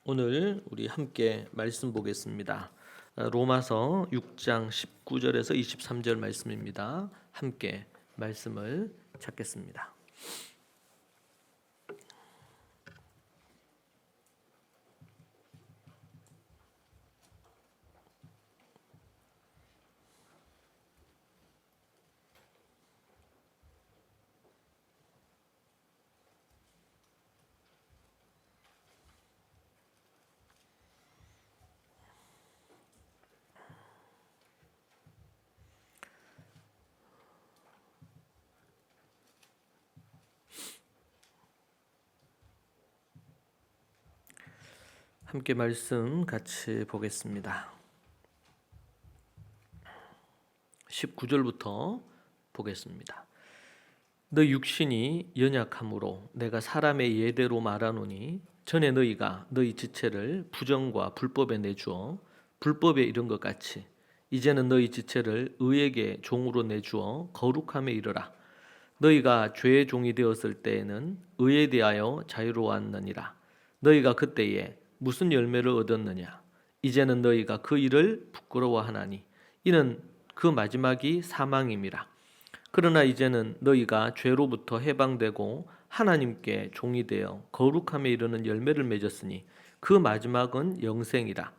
오늘 우리 함께 말씀 보겠습니다. 로마서 6장 19절에서 23절 말씀입니다. 함께 말씀을 찾겠습니다. 함께 말씀 같이 보겠습니다. 19절부터 보겠습니다. 너 육신이 연약함으로 내가 사람의 예대로 말하노니 전에 너희가 너희 지체를 부정과 불법에 내주어 불법에 이른 것 같이 이제는 너희 지체를 의에게 종으로 내주어 거룩함에 이르라. 너희가 죄의 종이 되었을 때에는 의에 대하여 자유로웠느니라. 너희가 그때에 무슨 열매를 얻었느냐? 이제는 너희가 그 일을 부끄러워하나니 이는 그 마지막이 사망임이라. 그러나 이제는 너희가 죄로부터 해방되고 하나님께 종이 되어 거룩함에 이르는 열매를 맺었으니 그 마지막은 영생이라.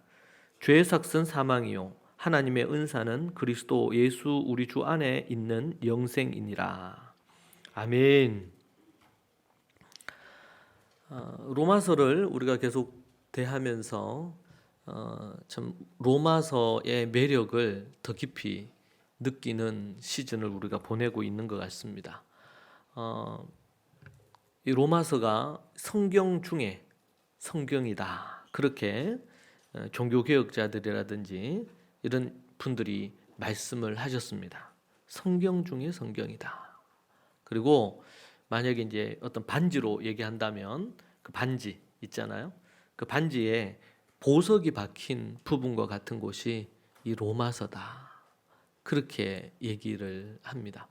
죄의 삭은 사망이요 하나님의 은사는 그리스도 예수 우리 주 안에 있는 영생이니라. 아멘. 로마서를 우리가 계속 대하면서 참 로마서의 매력을 더 깊이 느끼는 시즌을 우리가 보내고 있는 것 같습니다. 이 로마서가 성경 중에 성경이다. 그렇게 종교개혁자들이라든지 이런 분들이 말씀을 하셨습니다. 성경 중에 성경이다. 그리고 만약에 이제 어떤 반지로 얘기한다면 그 반지 있잖아요. 그 반지에 보석이 박힌 부분과 같은 곳이 이 로마서다. 그렇게 얘기를 합니다.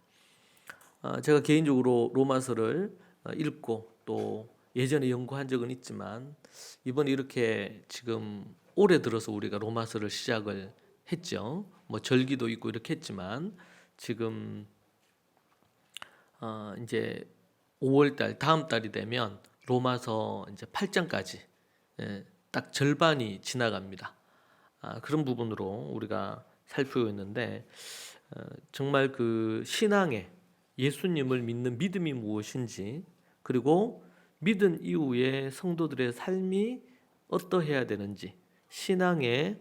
제가 개인적으로 로마서를 읽고 또 예전에 연구한 적은 있지만 이번에 이렇게 지금 올해 들어서 우리가 로마서를 시작을 했죠. 뭐 절기도 있고 이렇게 했지만 지금 이제 5월달 다음 달이 되면 로마서 이제 8장까지 딱 절반이 지나갑니다. 그런 부분으로 우리가 살피고 있는데 정말 그 신앙에 예수님을 믿는 믿음이 무엇인지 그리고 믿은 이후에 성도들의 삶이 어떠해야 되는지 신앙의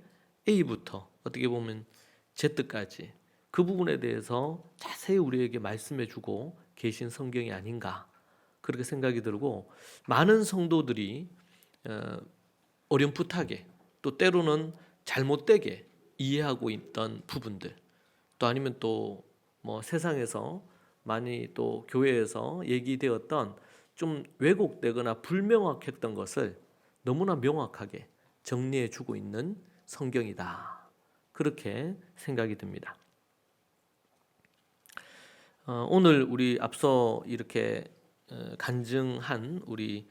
A부터 어떻게 보면 Z까지 그 부분에 대해서 자세히 우리에게 말씀해주고 계신 성경이 아닌가 그렇게 생각이 들고 많은 성도들이 어렴풋하게 또 때로는 잘못되게 이해하고 있던 부분들 또 아니면 또 뭐 세상에서 많이 또 교회에서 얘기되었던 좀 왜곡되거나 불명확했던 것을 너무나 명확하게 정리해 주고 있는 성경이다. 그렇게 생각이 듭니다. 오늘 우리 앞서 이렇게 간증한 우리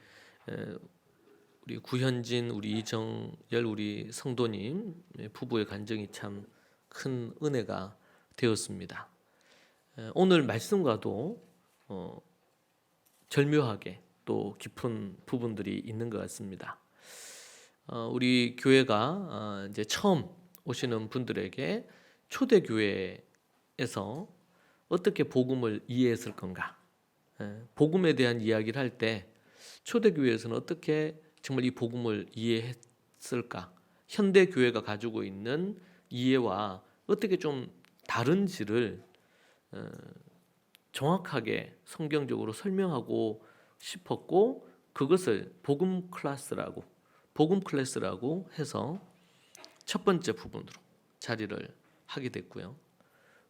구현진, 우리 이정열, 우리 성도님 부부의 간증이 참 큰 은혜가 되었습니다. 오늘 말씀과도 절묘하게 또 깊은 부분들이 있는 것 같습니다. 우리 교회가 이제 처음 오시는 분들에게 초대교회에서 어떻게 복음을 이해했을 건가? 복음에 대한 이야기를 할 때 초대교회에서는 어떻게 정말 이 복음을 이해했을까? 현대 교회가 가지고 있는 이해와 어떻게 좀 다른지를 정확하게 성경적으로 설명하고 싶었고 그것을 복음 클래스라고 해서 첫 번째 부분으로 자리를 하게 됐고요.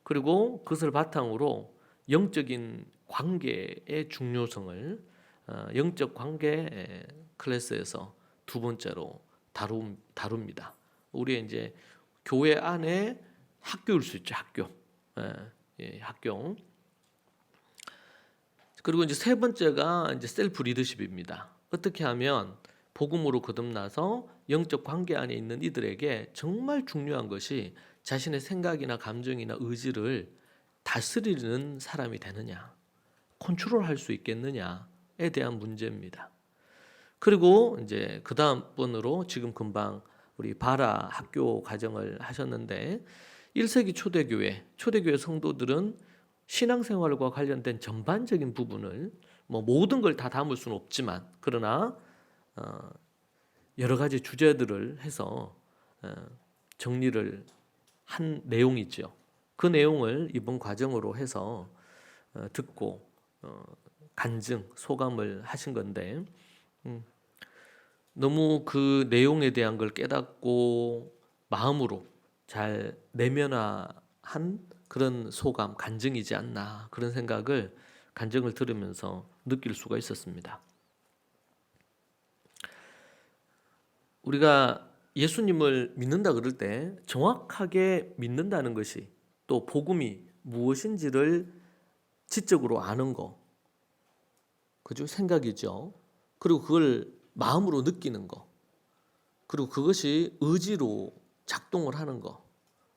그리고 그것을 바탕으로 영적인 관계의 중요성을 영적 관계 클래스에서 두 번째로 다룹니다. 우리의 이제 교회 안에 학교일 수 있죠. 학교. 학교. 그리고 이제 세 번째가 이제 셀프 리더십입니다. 어떻게 하면 복음으로 거듭나서 영적 관계 안에 있는 이들에게 정말 중요한 것이 자신의 생각이나 감정이나 의지를 다스리는 사람이 되느냐, 컨트롤할 수 있겠느냐에 대한 문제입니다. 그리고 이제 그 다음 번으로 지금 금방 우리 바라 학교 과정을 하셨는데 1세기 초대교회 성도들은 신앙생활과 관련된 전반적인 부분을 뭐 모든 걸 다 담을 수는 없지만 그러나 여러 가지 주제들을 해서 정리를 한 내용이죠. 그 내용을 이번 과정으로 해서 듣고 간증, 소감을 하신 건데 너무 그 내용에 대한 걸 깨닫고 마음으로 잘 내면화한 그런 소감, 간증이지 않나 그런 생각을 간증을 들으면서 느낄 수가 있었습니다. 우리가 예수님을 믿는다 그럴 때 정확하게 믿는다는 것이 또 복음이 무엇인지를 지적으로 아는 거, 그죠? 생각이죠. 그리고 그걸 마음으로 느끼는 거, 그리고 그것이 의지로 작동을 하는 거,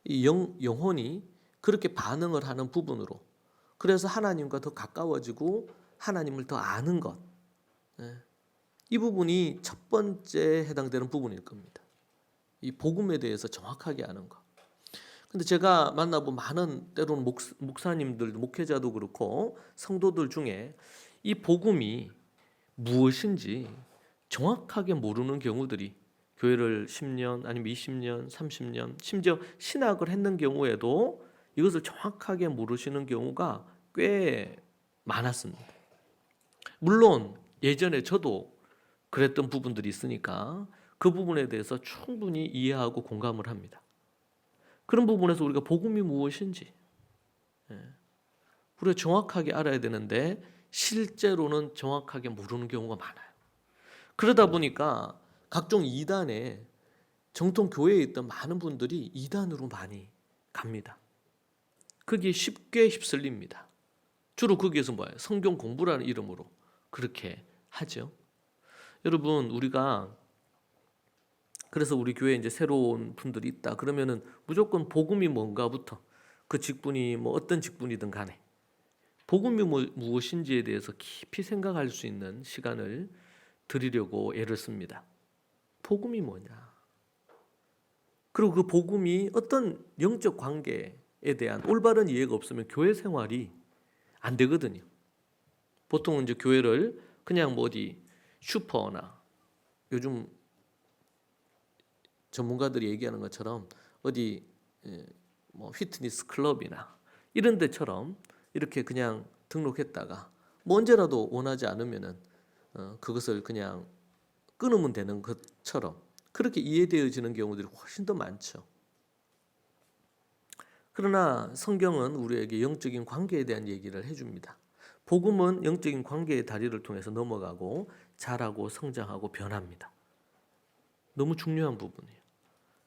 이 영혼이 그렇게 반응을 하는 부분으로, 그래서 하나님과 더 가까워지고 하나님을 더 아는 것, 이 부분이 첫 번째 해당되는 부분일 겁니다. 이 복음에 대해서 정확하게 아는 것. 근데 제가 만나본 많은 때로는 목사님들, 목회자도 그렇고 성도들 중에 이 복음이 무엇인지 정확하게 모르는 경우들이 교회를 10년 아니면 20년, 30년 심지어 신학을 했는 경우에도 이것을 정확하게 모르시는 경우가 꽤 많았습니다. 물론 예전에 저도 그랬던 부분들이 있으니까 그 부분에 대해서 충분히 이해하고 공감을 합니다. 그런 부분에서 우리가 복음이 무엇인지 우리가 정확하게 알아야 되는데 실제로는 정확하게 모르는 경우가 많아요. 그러다 보니까 각종 이단에 정통 교회에 있던 많은 분들이 이단으로 많이 갑니다. 거기에 쉽게 휩쓸립니다. 주로 거기에서 뭐예요? 성경 공부라는 이름으로 그렇게 하죠. 여러분, 우리가 그래서 우리 교회에 이제 새로운 분들이 있다 그러면은 무조건 복음이 뭔가부터 그 직분이 뭐 어떤 직분이든 간에 복음이 무엇인지에 대해서 깊이 생각할 수 있는 시간을 드리려고 애를 씁니다. 복음이 뭐냐? 그리고 그 복음이 어떤 영적 관계에 대한 올바른 이해가 없으면 교회 생활이 안 되거든요. 보통 이제 교회를 그냥 뭐 어디 슈퍼나 요즘 전문가들이 얘기하는 것처럼 어디 뭐 피트니스 클럽이나 이런 데처럼 이렇게 그냥 등록했다가 뭐 언제라도 원하지 않으면은 그것을 그냥 끊으면 되는 것처럼 그렇게 이해되어지는 경우들이 훨씬 더 많죠. 그러나 성경은 우리에게 영적인 관계에 대한 얘기를 해줍니다. 복음은 영적인 관계의 다리를 통해서 넘어가고 자라고 성장하고 변합니다. 너무 중요한 부분이에요.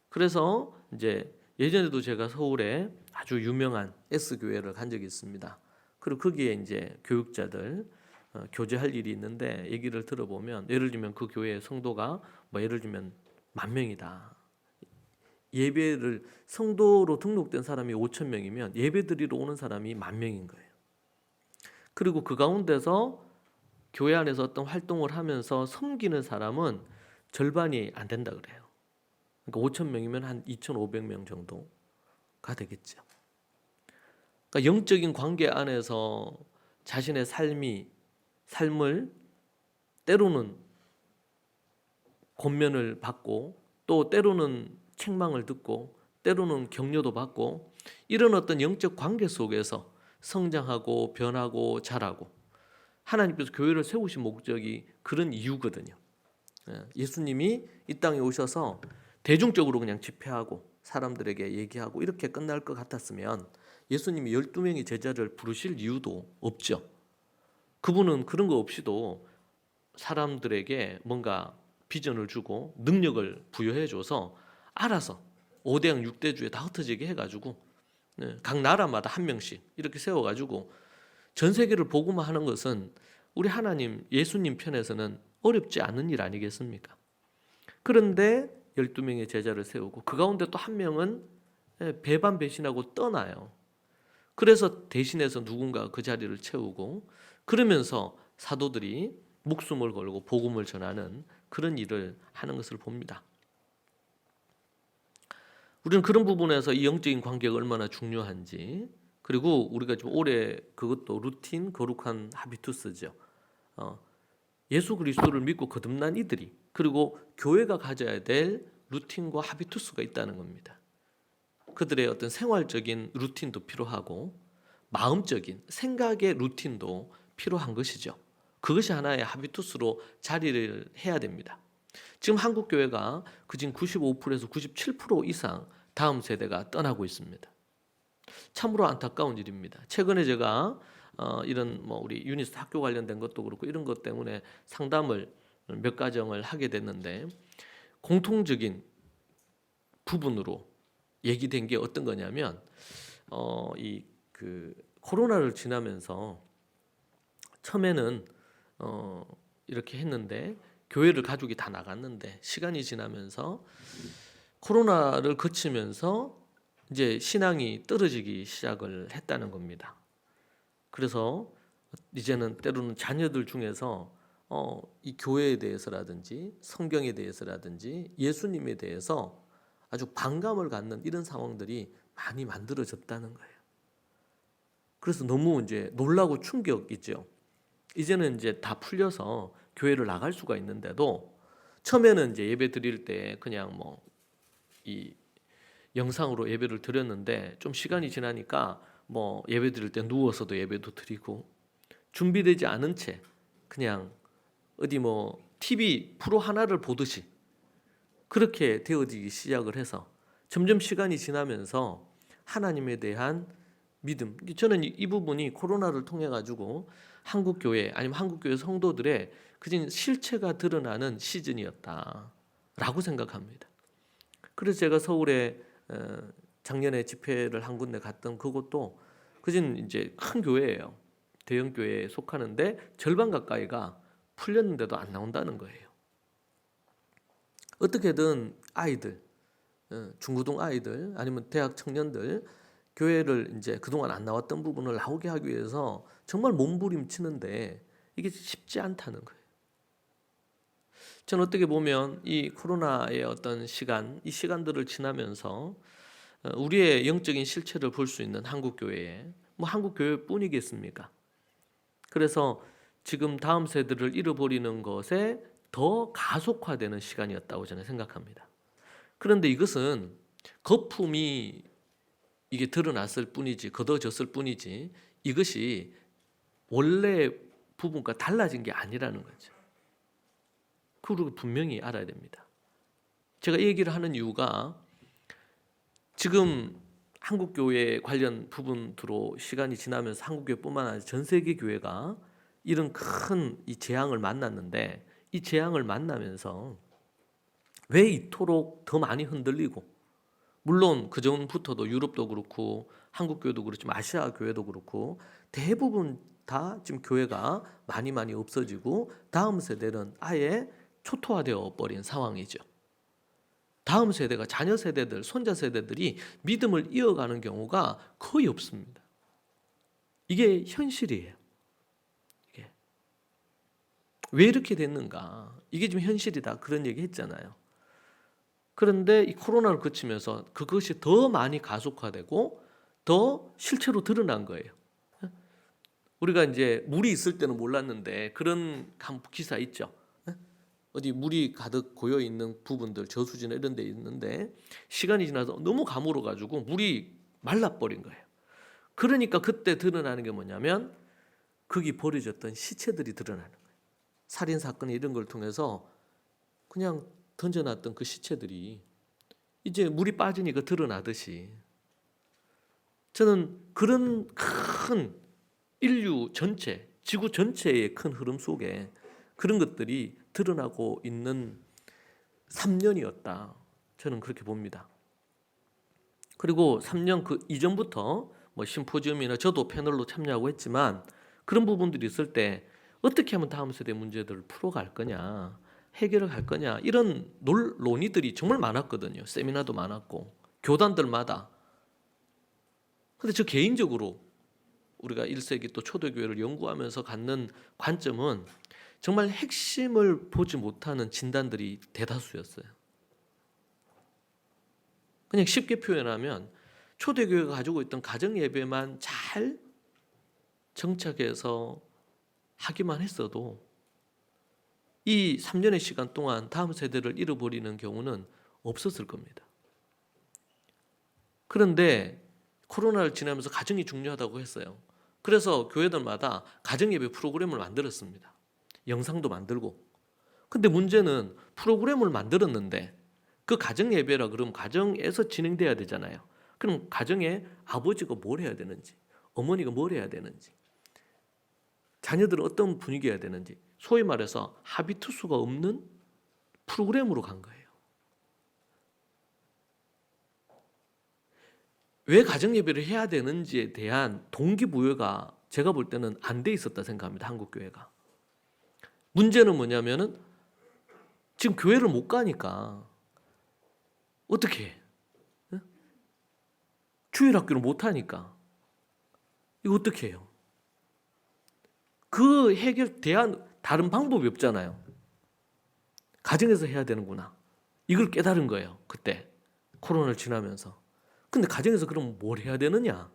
그래서 이제 예전에도 제가 서울에 아주 유명한 S교회를 간 적이 있습니다. 그리고 거기에 이제 교육자들 교제할 일이 있는데 얘기를 들어보면 예를 들면 그 교회 성도가 뭐 예를 들면 10,000명이다. 예배를 성도로 등록된 사람이 5,000명이면 예배 드리러 오는 사람이 10,000명인 거예요. 그리고 그 가운데서 교회 안에서 어떤 활동을 하면서 섬기는 사람은 절반이 안 된다 그래요. 그러니까 5,000명이면 한 2,500명 정도가 되겠죠. 그러니까 영적인 관계 안에서 자신의 삶을 때로는 권면을 받고 또 때로는 책망을 듣고 때로는 격려도 받고 이런 어떤 영적 관계 속에서 성장하고 변하고 자라고 하나님께서 교회를 세우신 목적이 그런 이유거든요. 예수님이 이 땅에 오셔서 대중적으로 그냥 집회하고 사람들에게 얘기하고 이렇게 끝날 것 같았으면 예수님이 12명의 제자를 부르실 이유도 없죠. 그분은 그런 거 없이도 사람들에게 뭔가 비전을 주고 능력을 부여해 줘서 알아서 5대양 6대주에 다 흩어지게 해가지고 각 나라마다 한 명씩 이렇게 세워가지고 전 세계를 복음화하는 것은 우리 하나님 예수님 편에서는 어렵지 않은 일 아니겠습니까? 그런데 12명의 제자를 세우고 그 가운데 또 한 명은 배반 배신하고 떠나요. 그래서 대신해서 누군가 그 자리를 채우고 그러면서 사도들이 목숨을 걸고 복음을 전하는 그런 일을 하는 것을 봅니다. 우리는 그런 부분에서 이 영적인 관계가 얼마나 중요한지, 그리고 우리가 좀 오래 그것도 루틴, 거룩한 하비투스죠. 예수 그리스도를 믿고 거듭난 이들이, 그리고 교회가 가져야 될 루틴과 하비투스가 있다는 겁니다. 그들의 어떤 생활적인 루틴도 필요하고 마음적인 생각의 루틴도 필요한 것이죠. 그것이 하나의 하비투스로 자리를 해야 됩니다. 지금 한국 교회가 그중 95%에서 97% 이상 다음 세대가 떠나고 있습니다. 참으로 안타까운 일입니다. 최근에 제가 이런 우리 유니스 학교 관련된 것도 그렇고 이런 것 때문에 상담을 몇 가정을 하게 됐는데, 공통적인 부분으로 얘기된 게 어떤 거냐면 코로나를 지나면서 처음에는 이렇게 했는데 교회를 가족이 다 나갔는데 시간이 지나면서 코로나를 거치면서 이제 신앙이 떨어지기 시작을 했다는 겁니다. 그래서 이제는 때로는 자녀들 중에서 이 교회에 대해서라든지 성경에 대해서라든지 예수님에 대해서 아주 반감을 갖는 이런 상황들이 많이 만들어졌다는 거예요. 그래서 너무 이제 놀라고 충격이죠. 이제는 이제 다 풀려서 교회를 나갈 수가 있는데도 처음에는 이제 예배 드릴 때 그냥 이 영상으로 예배를 드렸는데 좀 시간이 지나니까 예배 드릴 때 누워서도 예배도 드리고 준비되지 않은 채 그냥 어디 TV 프로 하나를 보듯이 그렇게 되어지기 시작을 해서 점점 시간이 지나면서 하나님에 대한 믿음, 저는 이 부분이 코로나를 통해 가지고 한국 교회 아니면 한국 교회 성도들의 그진 실체가 드러나는 시즌이었다라고 생각합니다. 그래서 제가 서울에 작년에 집회를 한 군데 갔던 그곳도 그진 이제 큰 교회예요. 대형 교회에 속하는데 절반 가까이가 풀렸는데도 안 나온다는 거예요. 어떻게든 아이들, 중고등 아이들 아니면 대학 청년들 교회를 이제 그동안 안 나왔던 부분을 나오게 하기 위해서 정말 몸부림치는데 이게 쉽지 않다는 거예요. 저는 어떻게 보면 이 코로나의 어떤 시간, 이 시간들을 지나면서 우리의 영적인 실체를 볼 수 있는 한국 교회에 한국 교회뿐이겠습니까? 그래서 지금 다음 세대를 잃어버리는 것에 더 가속화되는 시간이었다고 저는 생각합니다. 그런데 이것은 거품이 이게 드러났을 뿐이지, 걷어졌을 뿐이지, 이것이 원래 부분과 달라진 게 아니라는 거죠. 그걸 분명히 알아야 됩니다. 제가 이 얘기를 하는 이유가 지금 한국교회 관련 부분으로 시간이 지나면서 한국교회뿐만 아니라 전 세계 교회가 이런 큰 이 재앙을 만났는데, 이 재앙을 만나면서 왜 이토록 더 많이 흔들리고, 물론 그 전부터도 유럽도 그렇고 한국교회도 그렇지만 아시아 교회도 그렇고 대부분 다 지금 교회가 많이 없어지고 다음 세대는 아예 초토화되어 버린 상황이죠. 다음 세대가 자녀 세대들, 손자 세대들이 믿음을 이어가는 경우가 거의 없습니다. 이게 현실이에요. 이게 왜 이렇게 됐는가? 이게 지금 현실이다. 그런 얘기 했잖아요. 그런데 이 코로나를 거치면서 그것이 더 많이 가속화되고 더 실체로 드러난 거예요. 우리가 이제 물이 있을 때는 몰랐는데 그런 기사 있죠. 어디 물이 가득 고여 있는 부분들, 저수지나 이런 데 있는데 시간이 지나서 너무 가물어 가지고 물이 말라버린 거예요. 그러니까 그때 드러나는 게 뭐냐면 거기 버려졌던 시체들이 드러나는 거예요. 살인 사건 이런 걸 통해서 그냥 던져놨던 그 시체들이 이제 물이 빠지니까 드러나듯이, 저는 그런 큰 인류 전체, 지구 전체의 큰 흐름 속에 그런 것들이 드러나고 있는 3년이었다. 저는 그렇게 봅니다. 그리고 3년 그 이전부터 심포지엄이나 저도 패널로 참여하고 했지만 그런 부분들이 있을 때 어떻게 하면 다음 세대 문제들을 풀어갈 거냐, 해결을 할 거냐, 이런 논의들이 정말 많았거든요. 세미나도 많았고 교단들마다. 근데 저 개인적으로 우리가 1세기 또 초대교회를 연구하면서 갖는 관점은 정말 핵심을 보지 못하는 진단들이 대다수였어요. 그냥 쉽게 표현하면 초대교회가 가지고 있던 가정예배만 잘 정착해서 하기만 했어도 이 3년의 시간 동안 다음 세대를 잃어버리는 경우는 없었을 겁니다. 그런데 코로나를 지나면서 가정이 중요하다고 했어요. 그래서 교회들마다 가정예배 프로그램을 만들었습니다. 영상도 만들고. 근데 문제는 프로그램을 만들었는데 그 가정예배라 그러면 가정에서 진행돼야 되잖아요. 그럼 가정에 아버지가 뭘 해야 되는지, 어머니가 뭘 해야 되는지, 자녀들은 어떤 분위기여야 되는지, 소위 말해서 합의투수가 없는 프로그램으로 간 거예요. 왜 가정예배를 해야 되는지에 대한 동기부여가 제가 볼 때는 안 돼 있었다 생각합니다. 한국교회가. 문제는 뭐냐면은 지금 교회를 못 가니까 어떻게 해? 주일학교를 못 하니까 이거 어떻게 해요? 그 해결 대안 다른 방법이 없잖아요. 가정에서 해야 되는구나. 이걸 깨달은 거예요. 그때 코로나를 지나면서. 근데 가정에서 그럼 뭘 해야 되느냐?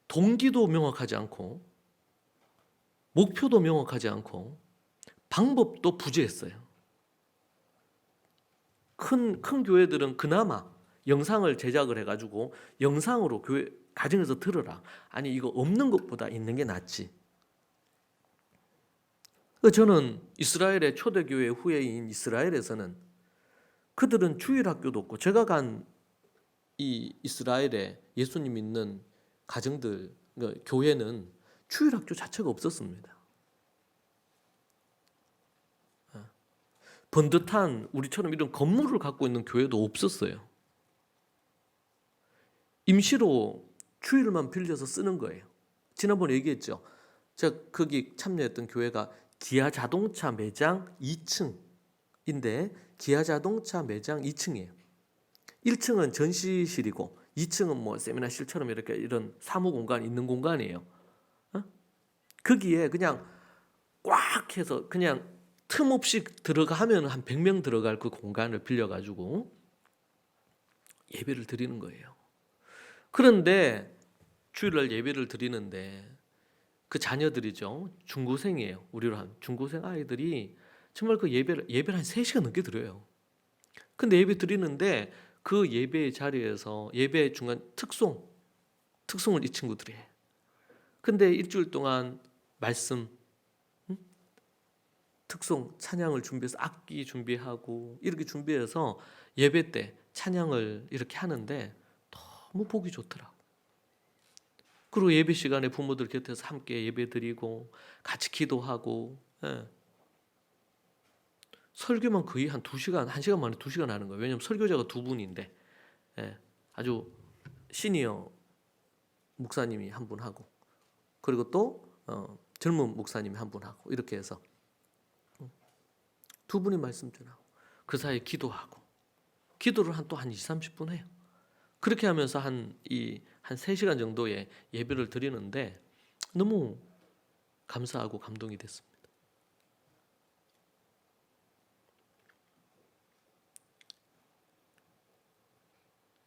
동기도 명확하지 않고 목표도 명확하지 않고 방법도 부재했어요. 큰 교회들은 그나마 영상을 제작을 해가지고 영상으로 교회 가정에서 들으라. 아니 이거 없는 것보다 있는 게 낫지. 저는 이스라엘의 초대교회 후예인 이스라엘에서는 그들은 주일학교도 없고 제가 간 이 이스라엘의 예수님 믿는 가정들 그러니까 교회는 주일학교 자체가 없었습니다. 번듯한 우리처럼 이런 건물을 갖고 있는 교회도 없었어요. 임시로 주일만 빌려서 쓰는 거예요. 지난번에 얘기했죠. 제가 거기 참여했던 교회가 기아 자동차 매장 2층인데 기아 자동차 매장 2층이에요. 1층은 전시실이고 2층은 뭐 세미나실처럼 이렇게 이런 사무 공간이 있는 공간이에요. 거기에 그냥 꽉 해서 그냥 틈 없이 들어가면 한 100명 들어갈 그 공간을 빌려가지고 예배를 드리는 거예요. 그런데 주일날 예배를 드리는데 그 자녀들이죠. 중고생이에요. 우리로 한 중고생 아이들이 정말 그 예배를 한 3시간 넘게 드려요. 근데 예배 드리는데 그 예배의 자리에서 예배 중간 특송을 이 친구들이 해. 근데 일주일 동안 말씀, 특송, 찬양을 준비해서 악기 준비하고 이렇게 준비해서 예배 때 찬양을 이렇게 하는데 너무 보기 좋더라고. 그리고 예배 시간에 부모들 곁에서 함께 예배 드리고 같이 기도하고 설교만 거의 한 2시간, 1시간 만에 2시간 하는 거예요. 왜냐하면 설교자가 2분인데 아주 시니어 목사님이 한 분 하고 그리고 또 젊은 목사님이 한 분 하고 이렇게 해서 2분이 말씀 전하고 그 사이에 기도하고 기도를 한 20, 30분 해요. 그렇게 하면서 한 3시간 정도의 예배를 드리는데 너무 감사하고 감동이 됐습니다.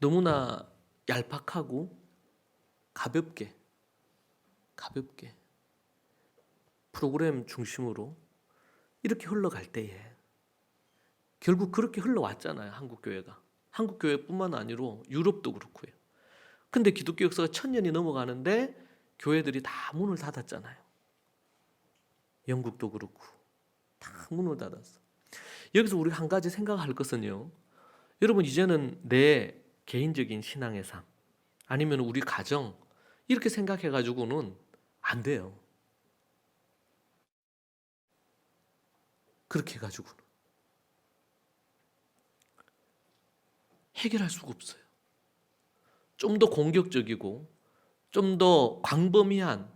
너무나 얄팍하고 가볍게 프로그램 중심으로 이렇게 흘러갈 때에 결국 그렇게 흘러왔잖아요. 한국 교회가. 한국 교회뿐만 아니라 유럽도 그렇고요. 근데 기독교 역사가 1000년이 넘어가는데 교회들이 다 문을 닫았잖아요. 영국도 그렇고 다 문을 닫았어. 여기서 우리 한 가지 생각할 것은요. 여러분 이제는 내 개인적인 신앙의 삶 아니면 우리 가정 이렇게 생각해가지고는 안 돼요. 그렇게 해가지고는 해결할 수가 없어요. 좀 더 공격적이고 좀 더 광범위한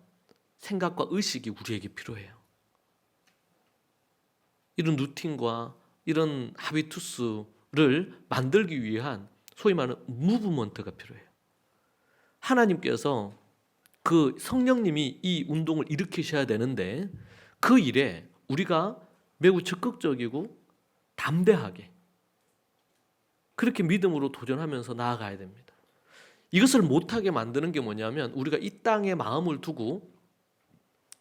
생각과 의식이 우리에게 필요해요. 이런 루틴과 이런 하비투스를 만들기 위한 소위 말하는 무브먼트가 필요해요. 하나님께서 그 성령님이 이 운동을 일으키셔야 되는데 그 일에 우리가 매우 적극적이고 담대하게 그렇게 믿음으로 도전하면서 나아가야 됩니다. 이것을 못하게 만드는 게 뭐냐면 우리가 이 땅에 마음을 두고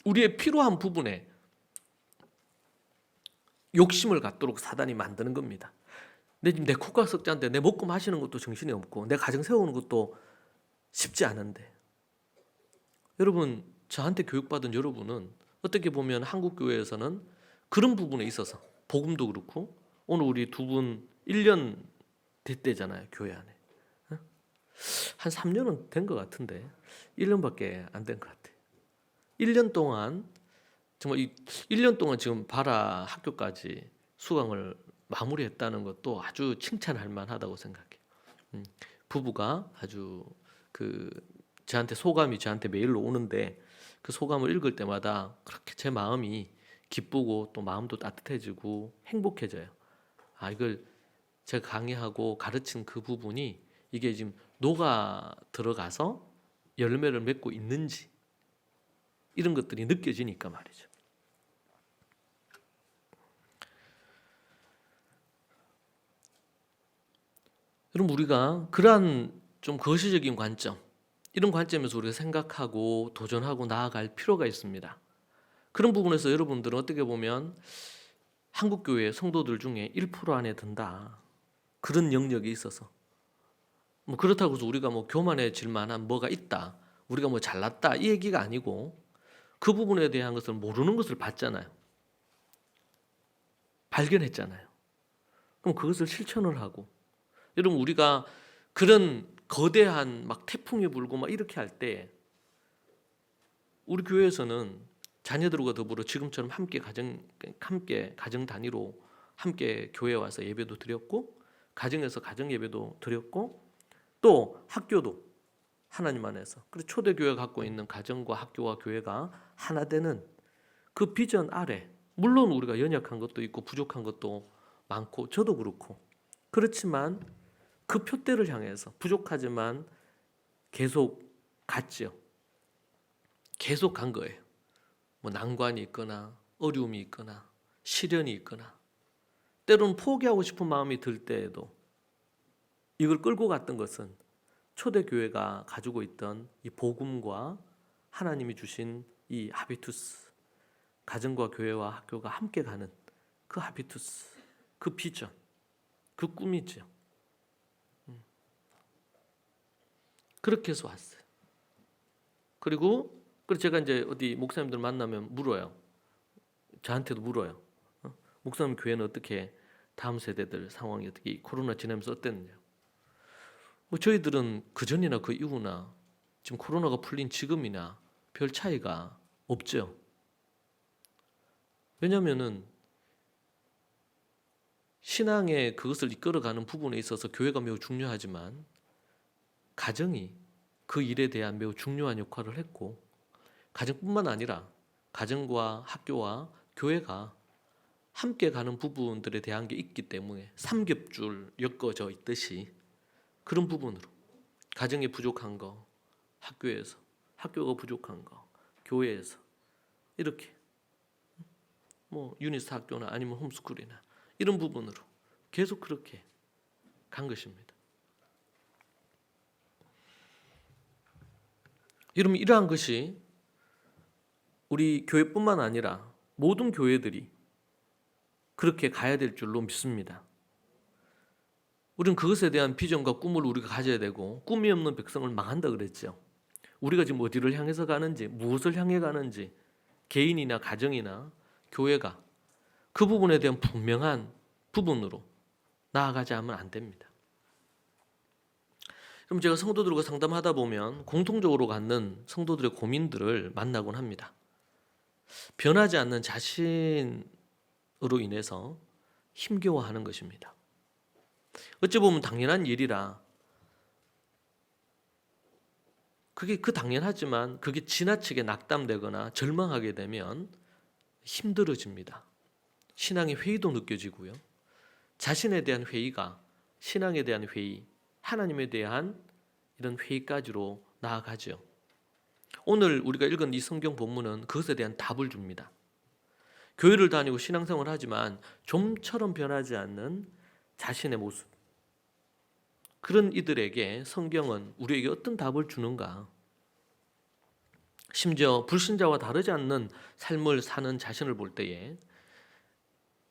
우리의 필요한 부분에 욕심을 갖도록 사단이 만드는 겁니다. 내 지금 내 코가 석자인데 내 먹고 마시는 것도 정신이 없고 내 가정 세우는 것도 쉽지 않은데 여러분 저한테 교육받은 여러분은 어떻게 보면 한국 교회에서는 그런 부분에 있어서 복음도 그렇고 오늘 우리 두 분 1년 됐대잖아요 교회 안에 한 3년은 된 것 같은데 1년밖에 안 된 것 같아요. 1년 동안 정말 1년 동안 지금 바라 학교까지 수강을 마무리했다는 것도 아주 칭찬할 만하다고 생각해요. 부부가 아주 저한테 소감이 저한테 메일로 오는데 그 소감을 읽을 때마다 그렇게 제 마음이 기쁘고 또 마음도 따뜻해지고 행복해져요. 아 이걸 제가 강의하고 가르친 그 부분이 이게 지금 녹아 들어가서 열매를 맺고 있는지 이런 것들이 느껴지니까 말이죠. 그럼 우리가 그러한 좀 거시적인 관점 이런 관점에서 우리가 생각하고 도전하고 나아갈 필요가 있습니다. 그런 부분에서 여러분들은 어떻게 보면 한국교회 성도들 중에 1% 안에 든다. 그런 영역이 있어서 뭐 그렇다고 해서 우리가 뭐 교만해질 만한 뭐가 있다. 우리가 뭐 잘났다 이 얘기가 아니고 그 부분에 대한 것을 모르는 것을 봤잖아요. 발견했잖아요. 그럼 그것을 실천을 하고 여러분 우리가 그런 거대한 막 태풍이 불고 막 이렇게 할 때 우리 교회에서는 자녀들과 더불어 지금처럼 함께 가정 단위로 함께 교회 와서 예배도 드렸고 가정에서 가정 예배도 드렸고 또 학교도 하나님 안에서 그리고 초대교회가 갖고 있는 가정과 학교와 교회가 하나 되는 그 비전 아래 물론 우리가 연약한 것도 있고 부족한 것도 많고 저도 그렇고 그렇지만 그 표대를 향해서 부족하지만 계속 갔죠. 계속 간 거예요. 뭐 난관이 있거나 어려움이 있거나 시련이 있거나 때로는 포기하고 싶은 마음이 들 때에도 이걸 끌고 갔던 것은 초대교회가 가지고 있던 이 복음과 하나님이 주신 이 하비투스 가정과 교회와 학교가 함께 가는 그 하비투스 그 비전 그 꿈이죠. 그렇게 해서 왔어요. 그리고 제가 이제 어디 목사님들 만나면 물어요. 저한테도 물어요. 목사님 교회는 어떻게 다음 세대들 상황이 어떻게 코로나 지나면서 어땠느냐. 뭐 저희들은 그 전이나 그 이후나 지금 코로나가 풀린 지금이나 별 차이가 없죠. 왜냐하면은 신앙의 그것을 이끌어가는 부분에 있어서 교회가 매우 중요하지만 가정이 그 일에 대한 매우 중요한 역할을 했고 가정뿐만 아니라 가정과 학교와 교회가 함께 가는 부분들에 대한 게 있기 때문에 삼겹줄 엮어져 있듯이 그런 부분으로 가정이 부족한 거 학교에서 학교가 부족한 거 교회에서 이렇게 뭐 유니스 학교나 아니면 홈스쿨이나 이런 부분으로 계속 그렇게 간 것입니다. 여러분 이러한 것이 우리 교회뿐만 아니라 모든 교회들이 그렇게 가야 될 줄로 믿습니다. 우리는 그것에 대한 비전과 꿈을 우리가 가져야 되고 꿈이 없는 백성을 망한다 그랬죠. 우리가 지금 어디를 향해서 가는지 무엇을 향해 가는지 개인이나 가정이나 교회가 그 부분에 대한 분명한 부분으로 나아가지 않으면 안 됩니다. 그럼 제가 성도들과 상담하다 보면 공통적으로 갖는 성도들의 고민들을 만나곤 합니다. 변하지 않는 자신으로 인해서 힘겨워하는 것입니다. 어찌 보면 당연한 일이라 그게 당연하지만 그게 지나치게 낙담되거나 절망하게 되면 힘들어집니다. 신앙의 회의도 느껴지고요. 자신에 대한 회의가 신앙에 대한 회의, 하나님에 대한 이런 회의까지로 나아가죠. 오늘 우리가 읽은 이 성경 본문은 그것에 대한 답을 줍니다. 교회를 다니고 신앙생활을 하지만 좀처럼 변하지 않는 자신의 모습, 그런 이들에게 성경은 우리에게 어떤 답을 주는가? 심지어 불신자와 다르지 않는 삶을 사는 자신을 볼 때에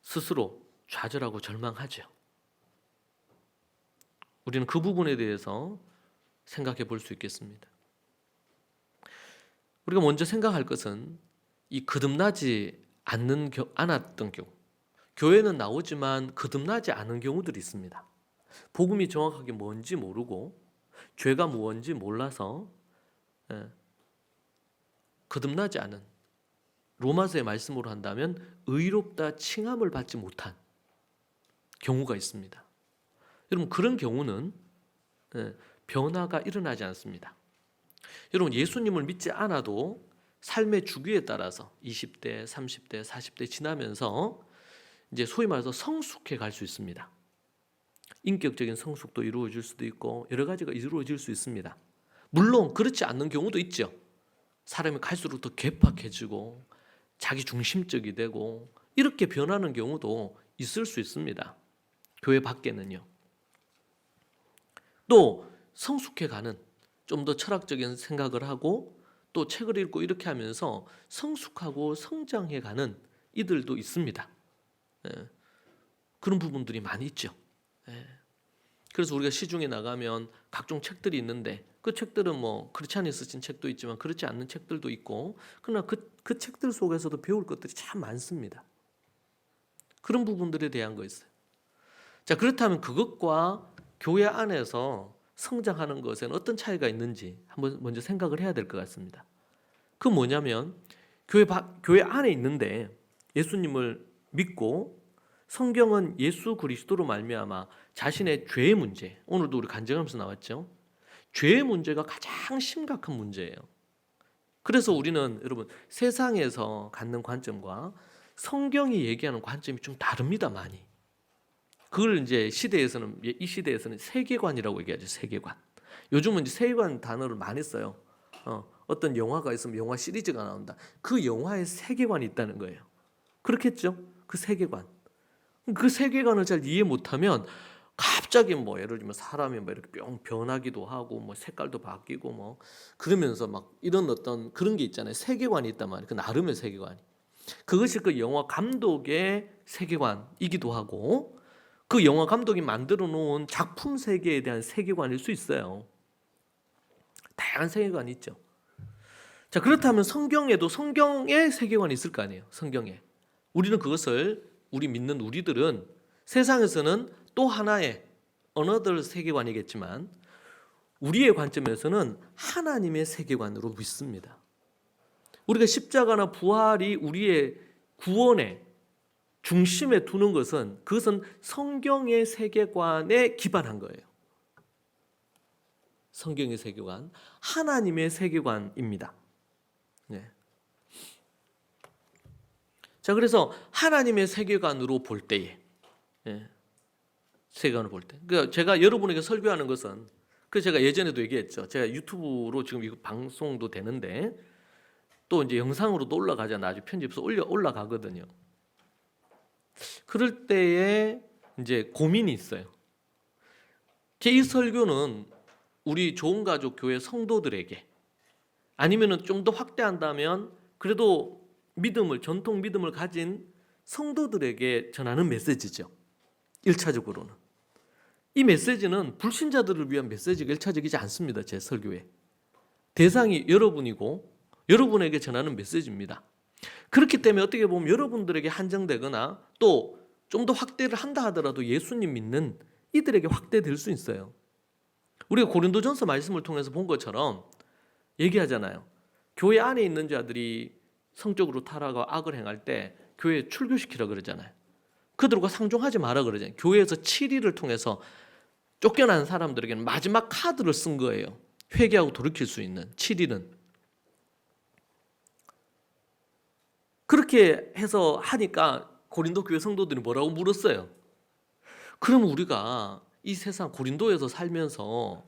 스스로 좌절하고 절망하죠. 우리는 그 부분에 대해서 생각해 볼 수 있겠습니다. 우리가 먼저 생각할 것은 이 거듭나지 않았던 경우, 교회는 나오지만 거듭나지 않은 경우들이 있습니다. 복음이 정확하게 뭔지 모르고 죄가 무엇인지 몰라서 거듭나지 않은, 로마서의 말씀으로 한다면 의롭다 칭함을 받지 못한 경우가 있습니다. 여러분, 그런 경우는 변화가 일어나지 않습니다. 여러분, 예수님을 믿지 않아도 삶의 주기에 따라서 20대, 30대, 40대 지나면서 이제 소위 말해서 성숙해 갈 수 있습니다. 인격적인 성숙도 이루어질 수도 있고 여러 가지가 이루어질 수 있습니다. 물론 그렇지 않는 경우도 있죠. 사람이 갈수록 더 괴팍해지고 자기 중심적이 되고 이렇게 변하는 경우도 있을 수 있습니다. 교회 밖에는요. 또 성숙해가는, 좀 더 철학적인 생각을 하고 또 책을 읽고 이렇게 하면서 성숙하고 성장해가는 이들도 있습니다. 그런 부분들이 많이 있죠. 그래서 우리가 시중에 나가면 각종 책들이 있는데 그 책들은 뭐 크리스찬이 쓰신 책도 있지만 그렇지 않는 책들도 있고, 그러나 그 책들 속에서도 배울 것들이 참 많습니다. 그런 부분들에 대한 거 있어요. 자, 그렇다면 그것과 교회 안에서 성장하는 것에는 어떤 차이가 있는지 한번 먼저 생각을 해야 될 것 같습니다. 그 뭐냐면 교회 안에 있는데 예수님을 믿고 성경은 예수 그리스도로 말미암아 자신의 죄의 문제, 오늘도 우리 간증하면서 나왔죠. 죄의 문제가 가장 심각한 문제예요. 그래서 우리는 여러분 세상에서 갖는 관점과 성경이 얘기하는 관점이 좀 다릅니다, 많이. 그걸 이제 이 시대에서는 세계관이라고 얘기하죠. 세계관. 요즘은 이제 세계관 단어를 많이 써요. 어떤 영화가 있으면 영화 시리즈가 나온다. 그 영화에 세계관이 있다는 거예요. 그렇겠죠? 그 세계관. 그 세계관을 잘 이해 못하면 갑자기 뭐 예를 들면 사람이 뭐 이렇게 뿅 변하기도 하고 뭐 색깔도 바뀌고 뭐 그러면서 막 이런 어떤 그런 게 있잖아요. 세계관이 있단 말이에요. 그 나름의 세계관이. 그것이 그 영화 감독의 세계관이기도 하고 그 영화 감독이 만들어 놓은 작품 세계에 대한 세계관일 수 있어요. 다양한 세계관이 있죠. 자, 그렇다면 성경에도 성경의 세계관이 있을 거 아니에요. 성경에. 우리는 그것을, 우리 믿는 우리들은 세상에서는 또 하나의 another 세계관이겠지만 우리의 관점에서는 하나님의 세계관으로 믿습니다. 우리가 십자가나 부활이 우리의 구원의 중심에 두는 것은 그것은 성경의 세계관에 기반한 거예요. 성경의 세계관, 하나님의 세계관입니다. 네. 자, 그래서 하나님의 세계관으로 볼 때에, 세계관을 볼 때, 그러니까 제가 여러분에게 설교하는 것은, 그 제가 예전에도 얘기했죠. 제가 유튜브로 지금 이거 방송도 되는데 또 이제 영상으로도 올라가잖아요. 나중에 편집해서 올라가거든요. 그럴 때에 이제 고민이 있어요. 제 이 설교는 우리 좋은 가족 교회 성도들에게, 아니면은 좀 더 확대한다면 그래도 전통 믿음을 가진 성도들에게 전하는 메시지죠. 1차적으로는. 이 메시지는 불신자들을 위한 메시지가 1차적이지 않습니다. 제 설교에. 대상이 여러분이고 여러분에게 전하는 메시지입니다. 그렇기 때문에 어떻게 보면 여러분들에게 한정되거나 또 좀 더 확대를 한다 하더라도 예수님 믿는 이들에게 확대될 수 있어요. 우리가 고린도전서 말씀을 통해서 본 것처럼 얘기하잖아요. 교회 안에 있는 자들이 성적으로 타락하고 악을 행할 때 교회에 출교시키라 그러잖아요. 그들과 상종하지 마라 그러잖아요. 교회에서 7일을 통해서 쫓겨난 사람들에게는 마지막 카드를 쓴 거예요. 회개하고 돌이킬 수 있는 7일은. 그렇게 해서 하니까 고린도 교회 성도들이 뭐라고 물었어요. 그럼 우리가 이 세상 고린도에서 살면서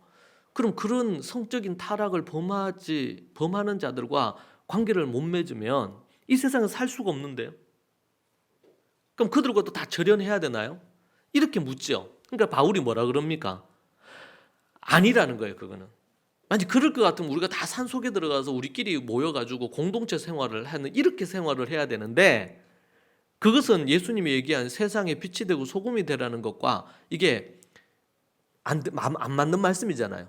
그럼 그런 성적인 타락을 범하는 자들과 관계를 못 맺으면 이 세상에 살 수가 없는데요. 그럼 그들과 또 다 절연해야 되나요? 이렇게 묻죠. 그러니까 바울이 뭐라 그럽니까? 아니라는 거예요. 그거는. 만약 그럴 것 같으면 우리가 다 산속에 들어가서 우리끼리 모여가지고 공동체 생활을 하는 이렇게 생활을 해야 되는데, 그것은 예수님이 얘기한 세상에 빛이 되고 소금이 되라는 것과 이게 안 맞는 말씀이잖아요.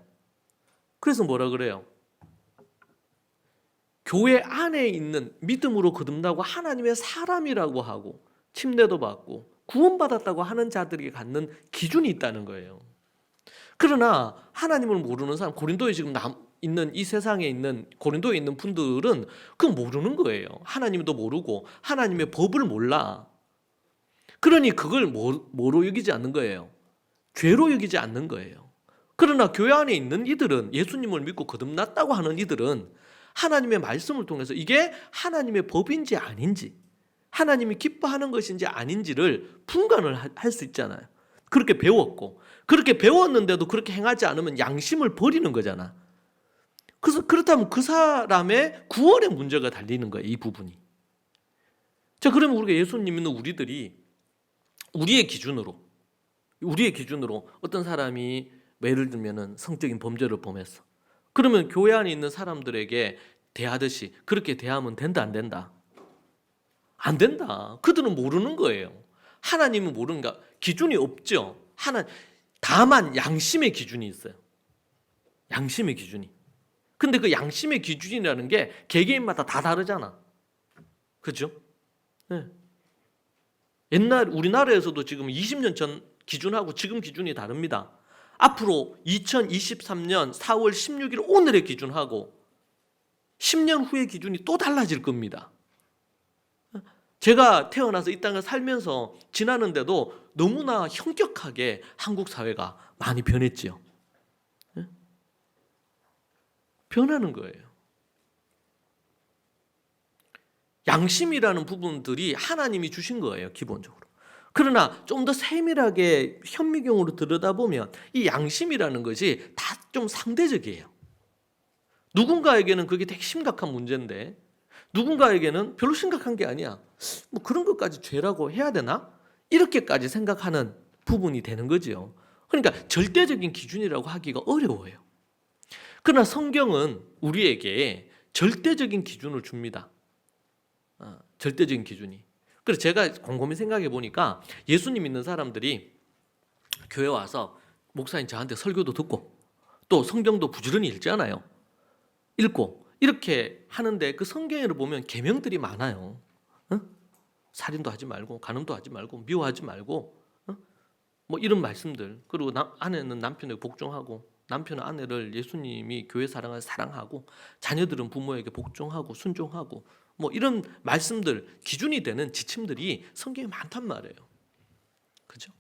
그래서 뭐라 그래요? 교회 안에 있는 믿음으로 거듭나고 하나님의 사람이라고 하고 침례도 받고 구원받았다고 하는 자들이 갖는 기준이 있다는 거예요. 그러나 하나님을 모르는 사람, 고린도에 지금 있는 이 세상에 있는 고린도에 있는 분들은 그건 모르는 거예요. 하나님도 모르고 하나님의 법을 몰라. 그러니 그걸 뭐로 여기지 않는 거예요? 죄로 여기지 않는 거예요. 그러나 교회 안에 있는 이들은, 예수님을 믿고 거듭났다고 하는 이들은 하나님의 말씀을 통해서 이게 하나님의 법인지 아닌지, 하나님이 기뻐하는 것인지 아닌지를 분간을 할 수 있잖아요. 그렇게 배웠고, 그렇게 배웠는데도 그렇게 행하지 않으면 양심을 버리는 거잖아. 그래서 그렇다면 그 사람의 구원의 문제가 달리는 거예요, 이 부분이. 자, 그러면 우리가 예수님 믿는 우리들이 우리의 기준으로 어떤 사람이 예를 들면은 성적인 범죄를 범했어. 그러면 교회 안에 있는 사람들에게 대하듯이 그렇게 대하면 된다, 안 된다? 안 된다. 그들은 모르는 거예요. 하나님은 모르는가? 기준이 없죠. 다만 양심의 기준이 있어요. 양심의 기준이. 근데 그 양심의 기준이라는 게 개개인마다 다 다르잖아. 그렇죠? 네. 옛날 우리나라에서도 지금 20년 전 기준하고 지금 기준이 다릅니다. 앞으로 2023년 4월 16일 오늘의 기준하고 10년 후의 기준이 또 달라질 겁니다. 제가 태어나서 이 땅을 살면서 지나는데도 너무나 현격하게 한국 사회가 많이 변했지요. 변하는 거예요. 양심이라는 부분들이 하나님이 주신 거예요, 기본적으로. 그러나 좀 더 세밀하게 현미경으로 들여다보면 이 양심이라는 것이 다 좀 상대적이에요. 누군가에게는 그게 되게 심각한 문제인데 누군가에게는 별로 심각한 게 아니야. 뭐 그런 것까지 죄라고 해야 되나? 이렇게까지 생각하는 부분이 되는 거죠. 그러니까 절대적인 기준이라고 하기가 어려워요. 그러나 성경은 우리에게 절대적인 기준을 줍니다. 절대적인 기준이. 그래서 제가 곰곰이 생각해 보니까 예수님 믿는 사람들이 교회 와서 목사님 저한테 설교도 듣고 또 성경도 부지런히 읽잖아요. 읽고 이렇게 하는데 그 성경을 보면 계명들이 많아요. 살인도 하지 말고 간음도 하지 말고 미워하지 말고 뭐 이런 말씀들. 그리고 아내는 남편에게 복종하고 남편은 아내를 예수님이 교회 사랑을 사랑하고 자녀들은 부모에게 복종하고 순종하고 뭐 이런 말씀들, 기준이 되는 지침들이 성경에 많단 말이에요. 그죠?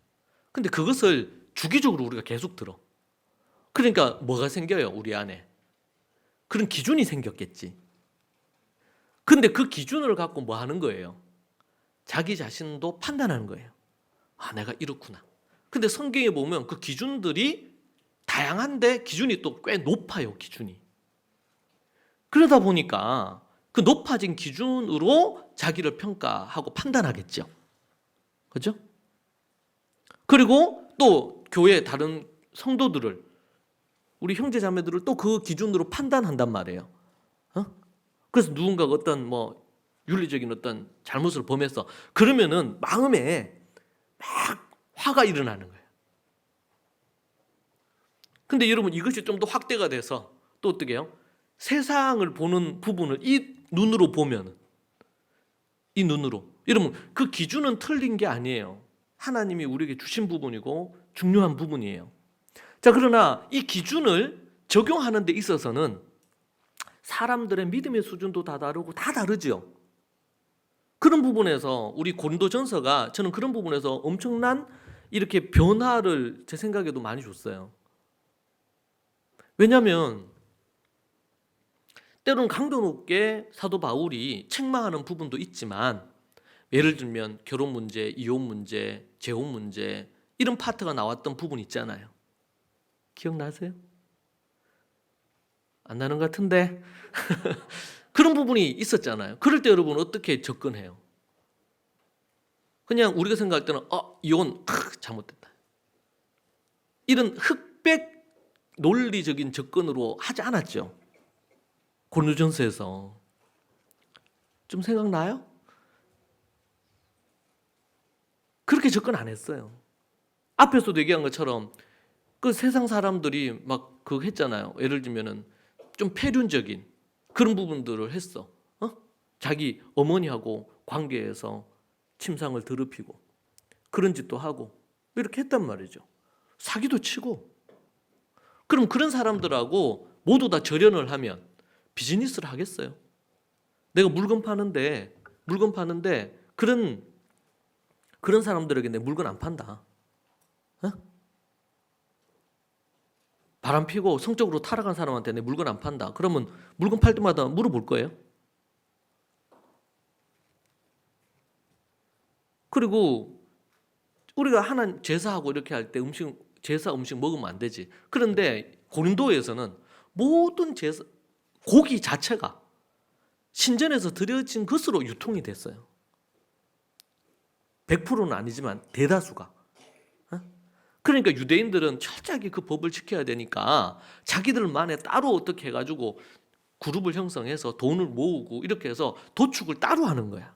근데 그것을 주기적으로 우리가 계속 들어. 그러니까 뭐가 생겨요, 우리 안에? 그런 기준이 생겼겠지. 근데 그 기준을 갖고 뭐 하는 거예요? 자기 자신도 판단하는 거예요. 아, 내가 이렇구나. 근데 성경에 보면 그 기준들이 다양한데 기준이 또 꽤 높아요, 기준이. 그러다 보니까 그 높아진 기준으로 자기를 평가하고 판단하겠죠. 그렇죠? 그리고 또 교회 다른 성도들을, 우리 형제 자매들을 또 그 기준으로 판단한단 말이에요. 그래서 누군가가 어떤 뭐 윤리적인 어떤 잘못을 범했어. 그러면은 마음에 막 화가 일어나는 거예요. 근데 여러분 이것이 좀 더 확대가 돼서 또 어떻게 해요? 세상을 보는 부분을 이 눈으로 보면, 이 눈으로, 여러분 그 기준은 틀린 게 아니에요. 하나님이 우리에게 주신 부분이고 중요한 부분이에요. 자, 그러나 이 기준을 적용하는 데 있어서는 사람들의 믿음의 수준도 다 다르고 다 다르죠. 그런 부분에서 우리 고린도전서가 저는 그런 부분에서 엄청난 이렇게 변화를 제 생각에도 많이 줬어요. 왜냐하면 때로는 강도 높게 사도 바울이 책망하는 부분도 있지만, 예를 들면 결혼 문제, 이혼 문제, 재혼 문제, 이런 파트가 나왔던 부분 있잖아요. 기억나세요? 안 나는 것 같은데 그런 부분이 있었잖아요. 그럴 때 여러분 어떻게 접근해요? 그냥 우리가 생각할 때는 이혼 잘못됐다, 이런 흑백 논리적인 접근으로 하지 않았죠. 고린도전서에서 좀 생각나요? 그렇게 접근 안 했어요. 앞에서도 얘기한 것처럼 그 세상 사람들이 막 그거 했잖아요. 예를 들면은 좀 폐륜적인 그런 부분들을 했어. 자기 어머니하고 관계에서 침상을 더럽히고 그런 짓도 하고 이렇게 했단 말이죠. 사기도 치고. 그럼 그런 사람들하고 모두 다 절연을 하면 비즈니스를 하겠어요? 내가 물건 파는데 그런 사람들에게 내 물건 안 판다, 바람 피고 성적으로 타락한 사람한테 내 물건 안 판다, 그러면 물건 팔 때마다 물어볼 거예요? 그리고 우리가 하나님 제사하고 이렇게 할 때 제사 음식 먹으면 안 되지. 그런데 고린도에서는 모든 제사 고기 자체가 신전에서 드려진 것으로 유통이 됐어요. 100%는 아니지만 대다수가. 그러니까 유대인들은 철저하게 그 법을 지켜야 되니까 자기들만의 따로 어떻게 해가지고 그룹을 형성해서 돈을 모으고 이렇게 해서 도축을 따로 하는 거야.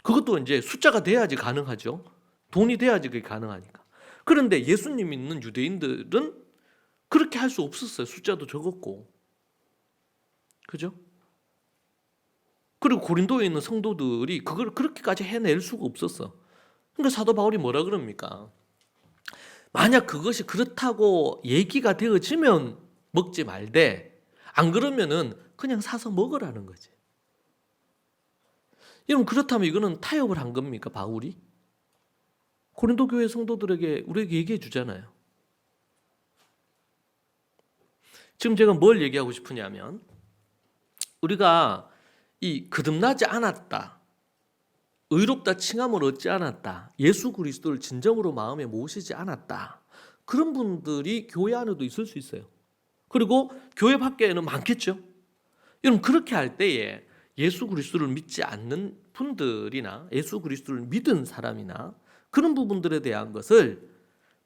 그것도 이제 숫자가 돼야지 가능하죠. 돈이 돼야지 그게 가능하니까. 그런데 예수님 믿는 유대인들은 그렇게 할 수 없었어요. 숫자도 적었고. 그죠? 그리고 고린도에 있는 성도들이 그걸 그렇게까지 해낼 수가 없었어. 그러니까 사도 바울이 뭐라 그럽니까? 만약 그것이 그렇다고 얘기가 되어지면 먹지 말되, 안 그러면은 그냥 사서 먹으라는 거지. 여러분, 그렇다면 이거는 타협을 한 겁니까, 바울이? 고린도 교회 성도들에게 우리에게 얘기해 주잖아요. 지금 제가 뭘 얘기하고 싶으냐면, 우리가 이 거듭나지 않았다, 의롭다 칭함을 얻지 않았다, 예수 그리스도를 진정으로 마음에 모시지 않았다, 그런 분들이 교회 안에도 있을 수 있어요. 그리고 교회 밖에는 많겠죠. 여러분, 그렇게 할 때에 예수 그리스도를 믿지 않는 분들이나 예수 그리스도를 믿은 사람이나 그런 부분들에 대한 것을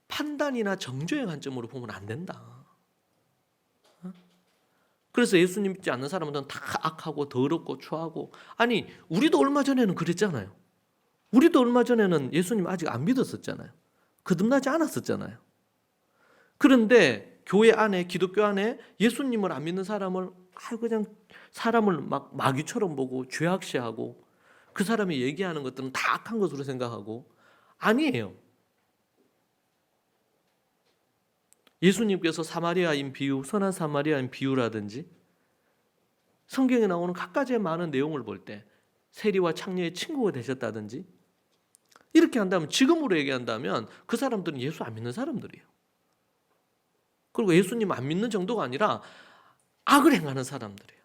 판단이나 정죄의 관점으로 보면 안 된다. 그래서 예수님 믿지 않는 사람들은 다 악하고 더럽고 추하고, 아니 우리도 얼마 전에는 그랬잖아요. 우리도 얼마 전에는 예수님 아직 안 믿었었잖아요. 거듭나지 않았었잖아요. 그런데 교회 안에, 기독교 안에 예수님을 안 믿는 사람을 그냥 사람을 막 마귀처럼 보고 죄악시하고, 그 사람이 얘기하는 것들은 다 악한 것으로 생각하고, 아니에요. 예수님께서 사마리아인 비유, 선한 사마리아인 비유라든지 성경에 나오는 갖가지의 많은 내용을 볼 때 세리와 창녀의 친구가 되셨다든지 이렇게 한다면, 지금으로 얘기한다면 그 사람들은 예수 안 믿는 사람들이에요. 그리고 예수님 안 믿는 정도가 아니라 악을 행하는 사람들이에요.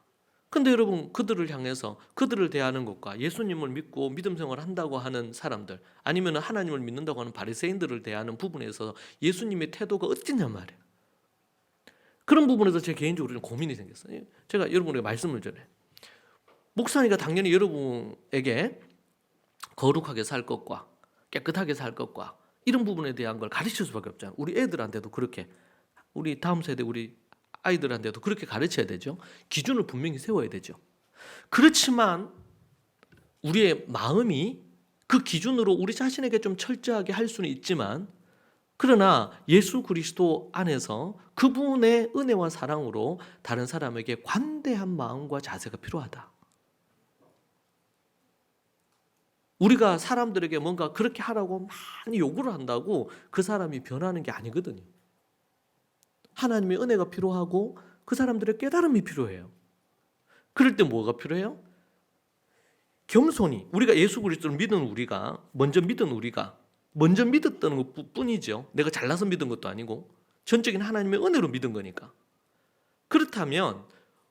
근데 여러분, 그들을 향해서 그들을 대하는 것과 예수님을 믿고 믿음 생활을 한다고 하는 사람들, 아니면 하나님을 믿는다고 하는 바리새인들을 대하는 부분에서 예수님의 태도가 어땠냔 말이에요. 그런 부분에서 제 개인적으로 좀 고민이 생겼어요. 제가 여러분에게 말씀을 전해요. 목사니까 당연히 여러분에게 거룩하게 살 것과 깨끗하게 살 것과 이런 부분에 대한 걸 가르칠 수밖에 없잖아요. 우리 애들한테도 그렇게, 우리 다음 세대 우리 아이들한테도 그렇게 가르쳐야 되죠. 기준을 분명히 세워야 되죠. 그렇지만 우리의 마음이 그 기준으로 우리 자신에게 좀 철저하게 할 수는 있지만, 그러나 예수 그리스도 안에서 그분의 은혜와 사랑으로 다른 사람에게 관대한 마음과 자세가 필요하다. 우리가 사람들에게 뭔가 그렇게 하라고 많이 요구를 한다고 그 사람이 변하는 게 아니거든요. 하나님의 은혜가 필요하고 그 사람들의 깨달음이 필요해요. 그럴 때 뭐가 필요해요? 겸손히, 우리가 예수 그리스도를 믿은 우리가, 먼저 믿었던 것 뿐이죠. 내가 잘나서 믿은 것도 아니고 전적인 하나님의 은혜로 믿은 거니까. 그렇다면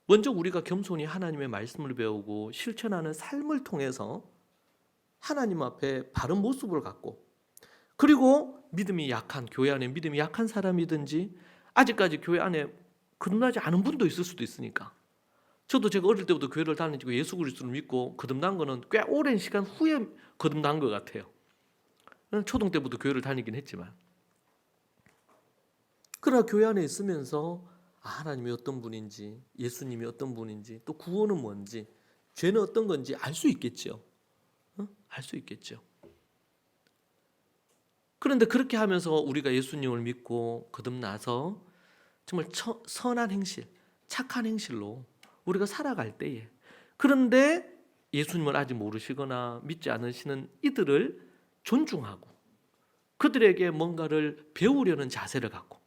먼저 우리가 겸손히 하나님의 말씀을 배우고 실천하는 삶을 통해서 하나님 앞에 바른 모습을 갖고, 그리고 믿음이 약한, 교회 안에 믿음이 약한 사람이든지 아직까지 교회 안에 거듭나지 않은 분도 있을 수도 있으니까, 저도 제가 어릴 때부터 교회를 다니고 예수 그리스도를 믿고 거듭난 거는 꽤 오랜 시간 후에 거듭난 것 같아요. 초등 때부터 교회를 다니긴 했지만, 그러나 교회 안에 있으면서 하나님이 어떤 분인지, 예수님이 어떤 분인지, 또 구원은 뭔지, 죄는 어떤 건지 알 수 있겠죠. 알 수 있겠죠. 그런데 그렇게 하면서 우리가 예수님을 믿고 거듭나서 정말 선한 행실, 착한 행실로 우리가 살아갈 때에, 그런데 예수님을 아직 모르시거나 믿지 않으시는 이들을 존중하고 그들에게 뭔가를 배우려는 자세를 갖고,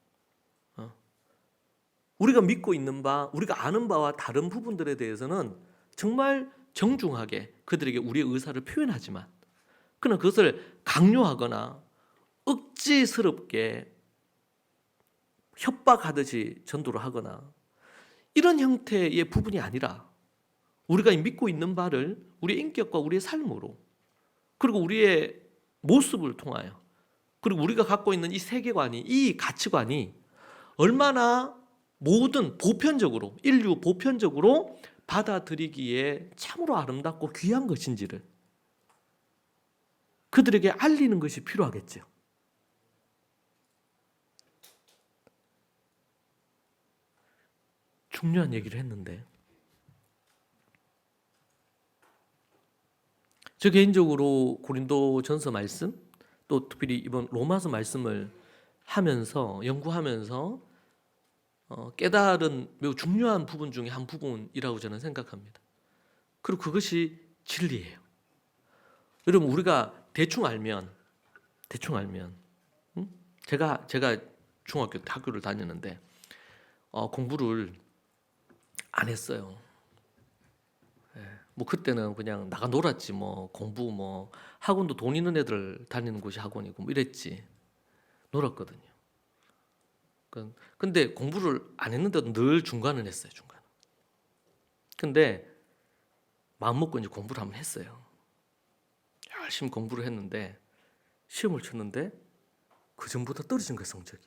우리가 믿고 있는 바, 우리가 아는 바와 다른 부분들에 대해서는 정말 정중하게 그들에게 우리의 의사를 표현하지만, 그러나 그것을 강요하거나 억지스럽게 협박하듯이 전도를 하거나 이런 형태의 부분이 아니라, 우리가 믿고 있는 바를 우리의 인격과 우리의 삶으로, 그리고 우리의 모습을 통하여, 그리고 우리가 갖고 있는 이 세계관이, 이 가치관이 얼마나 모든 보편적으로, 인류 보편적으로 받아들이기에 참으로 아름답고 귀한 것인지를 그들에게 알리는 것이 필요하겠죠. 중요한 얘기를 했는데, 저 개인적으로 고린도전서 말씀, 또 특별히 이번 로마서 말씀을 하면서, 연구하면서 깨달은 매우 중요한 부분 중에 한 부분이라고 저는 생각합니다. 그리고 그것이 진리예요. 여러분, 우리가 대충 알면, 제가 중학교 때 학교를 다녔는데 공부를 안 했어요. 뭐 그때는 그냥 나가 놀았지, 뭐 공부, 뭐 학원도 돈 있는 애들 다니는 곳이 학원이고 뭐 이랬지, 놀았거든요. 근데 공부를 안 했는데도 늘 중간은 했어요, 중간. 근데 마음 먹고 이제 공부를 한번 했어요. 열심히 공부를 했는데 시험을 쳤는데 그 전보다 떨어진 거예요, 성적이.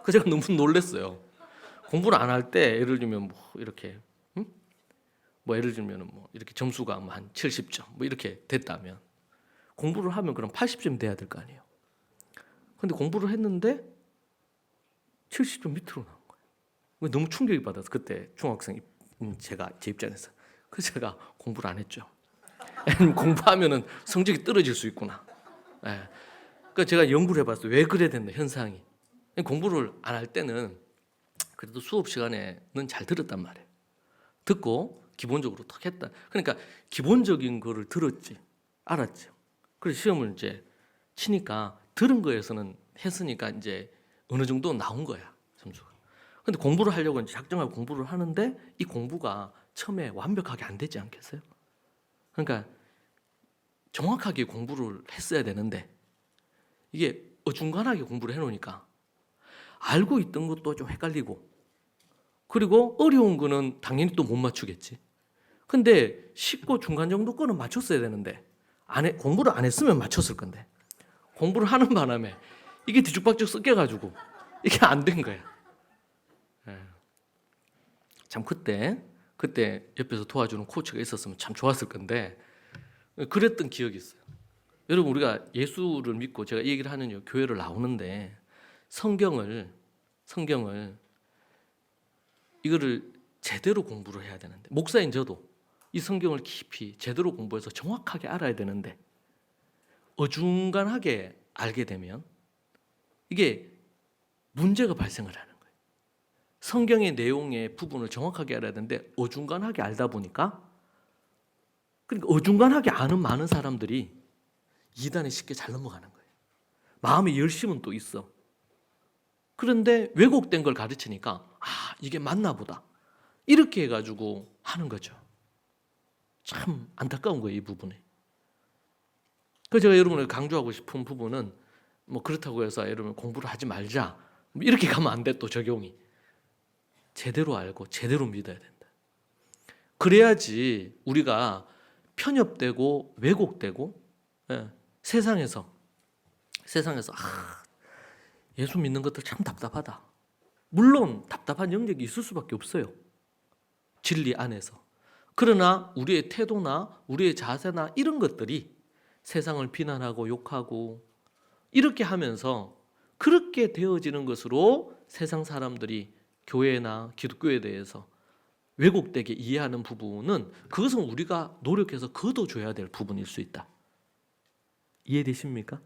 그 제가 너무 놀랐어요. 공부를 안 할 때 예를 들면 뭐 이렇게, 뭐 예를 들면 뭐 이렇게 점수가 한 70점 뭐 이렇게 됐다면, 공부를 하면 그럼 80점 돼야 될 거 아니에요. 근데 공부를 했는데 70점 밑으로 나온 거예요. 너무 충격이 받아서, 그때 중학생 제가 제 입장에서, 그래서 제가 공부를 안 했죠. 공부하면은 성적이 떨어질 수 있구나. 그러니까 제가 연구를 해봤어요. 왜 그래 됐나, 현상이. 공부를 안 할 때는 그래도 수업 시간에는 잘 들었단 말이에요. 듣고 기본적으로 탁 했다. 그러니까 기본적인 거를 들었지, 알았죠. 그래서 시험을 이제 치니까 들은 거에서는 했으니까 이제 어느 정도 나온 거야, 점수가. 근데 공부를 하려고 이제 작정하고 공부를 하는데 이 공부가 처음에 완벽하게 안 되지 않겠어요? 그러니까 정확하게 공부를 했어야 되는데 이게 어중간하게 공부를 해놓으니까 알고 있던 것도 좀 헷갈리고, 그리고 어려운 거는 당연히 또 못 맞추겠지. 근데 쉽고 중간 정도 거는 맞췄어야 되는데 공부를 안 했으면 맞췄을 건데, 공부를 하는 바람에 이게 뒤죽박죽 섞여가지고 이게 안 된 거야. 참 그때 옆에서 도와주는 코치가 있었으면 참 좋았을 건데, 그랬던 기억이 있어요. 여러분, 우리가 예수를 믿고, 제가 이 얘기를 하는 이유, 교회를 나오는데 성경을 이거를 제대로 공부를 해야 되는데, 목사인 저도 이 성경을 깊이 제대로 공부해서 정확하게 알아야 되는데 어중간하게 알게 되면 이게 문제가 발생을 하는 거예요. 성경의 내용의 부분을 정확하게 알아야 되는데 어중간하게 알다 보니까, 그러니까 어중간하게 아는 많은 사람들이 이단에 쉽게 잘 넘어가는 거예요. 마음의 열심은 또 있어. 그런데 왜곡된 걸 가르치니까 이게 맞나 보다, 이렇게 해가지고 하는 거죠. 참 안타까운 거예요, 이 부분에. 그래서 제가 여러분을 강조하고 싶은 부분은, 뭐 그렇다고 해서 여러분 공부를 하지 말자, 이렇게 가면 안 돼, 또 적용이. 제대로 알고 제대로 믿어야 된다. 그래야지 우리가 편협되고 왜곡되고 세상에서 예수 믿는 것들 참 답답하다. 물론 답답한 영역이 있을 수밖에 없어요. 진리 안에서. 그러나 우리의 태도나 우리의 자세나 이런 것들이 세상을 비난하고 욕하고 이렇게 하면서 그렇게 되어지는 것으로 세상 사람들이 교회나 기독교에 대해서 왜곡되게 이해하는 부분은 그것은 우리가 노력해서 걷어줘야 될 부분일 수 있다. 이해되십니까?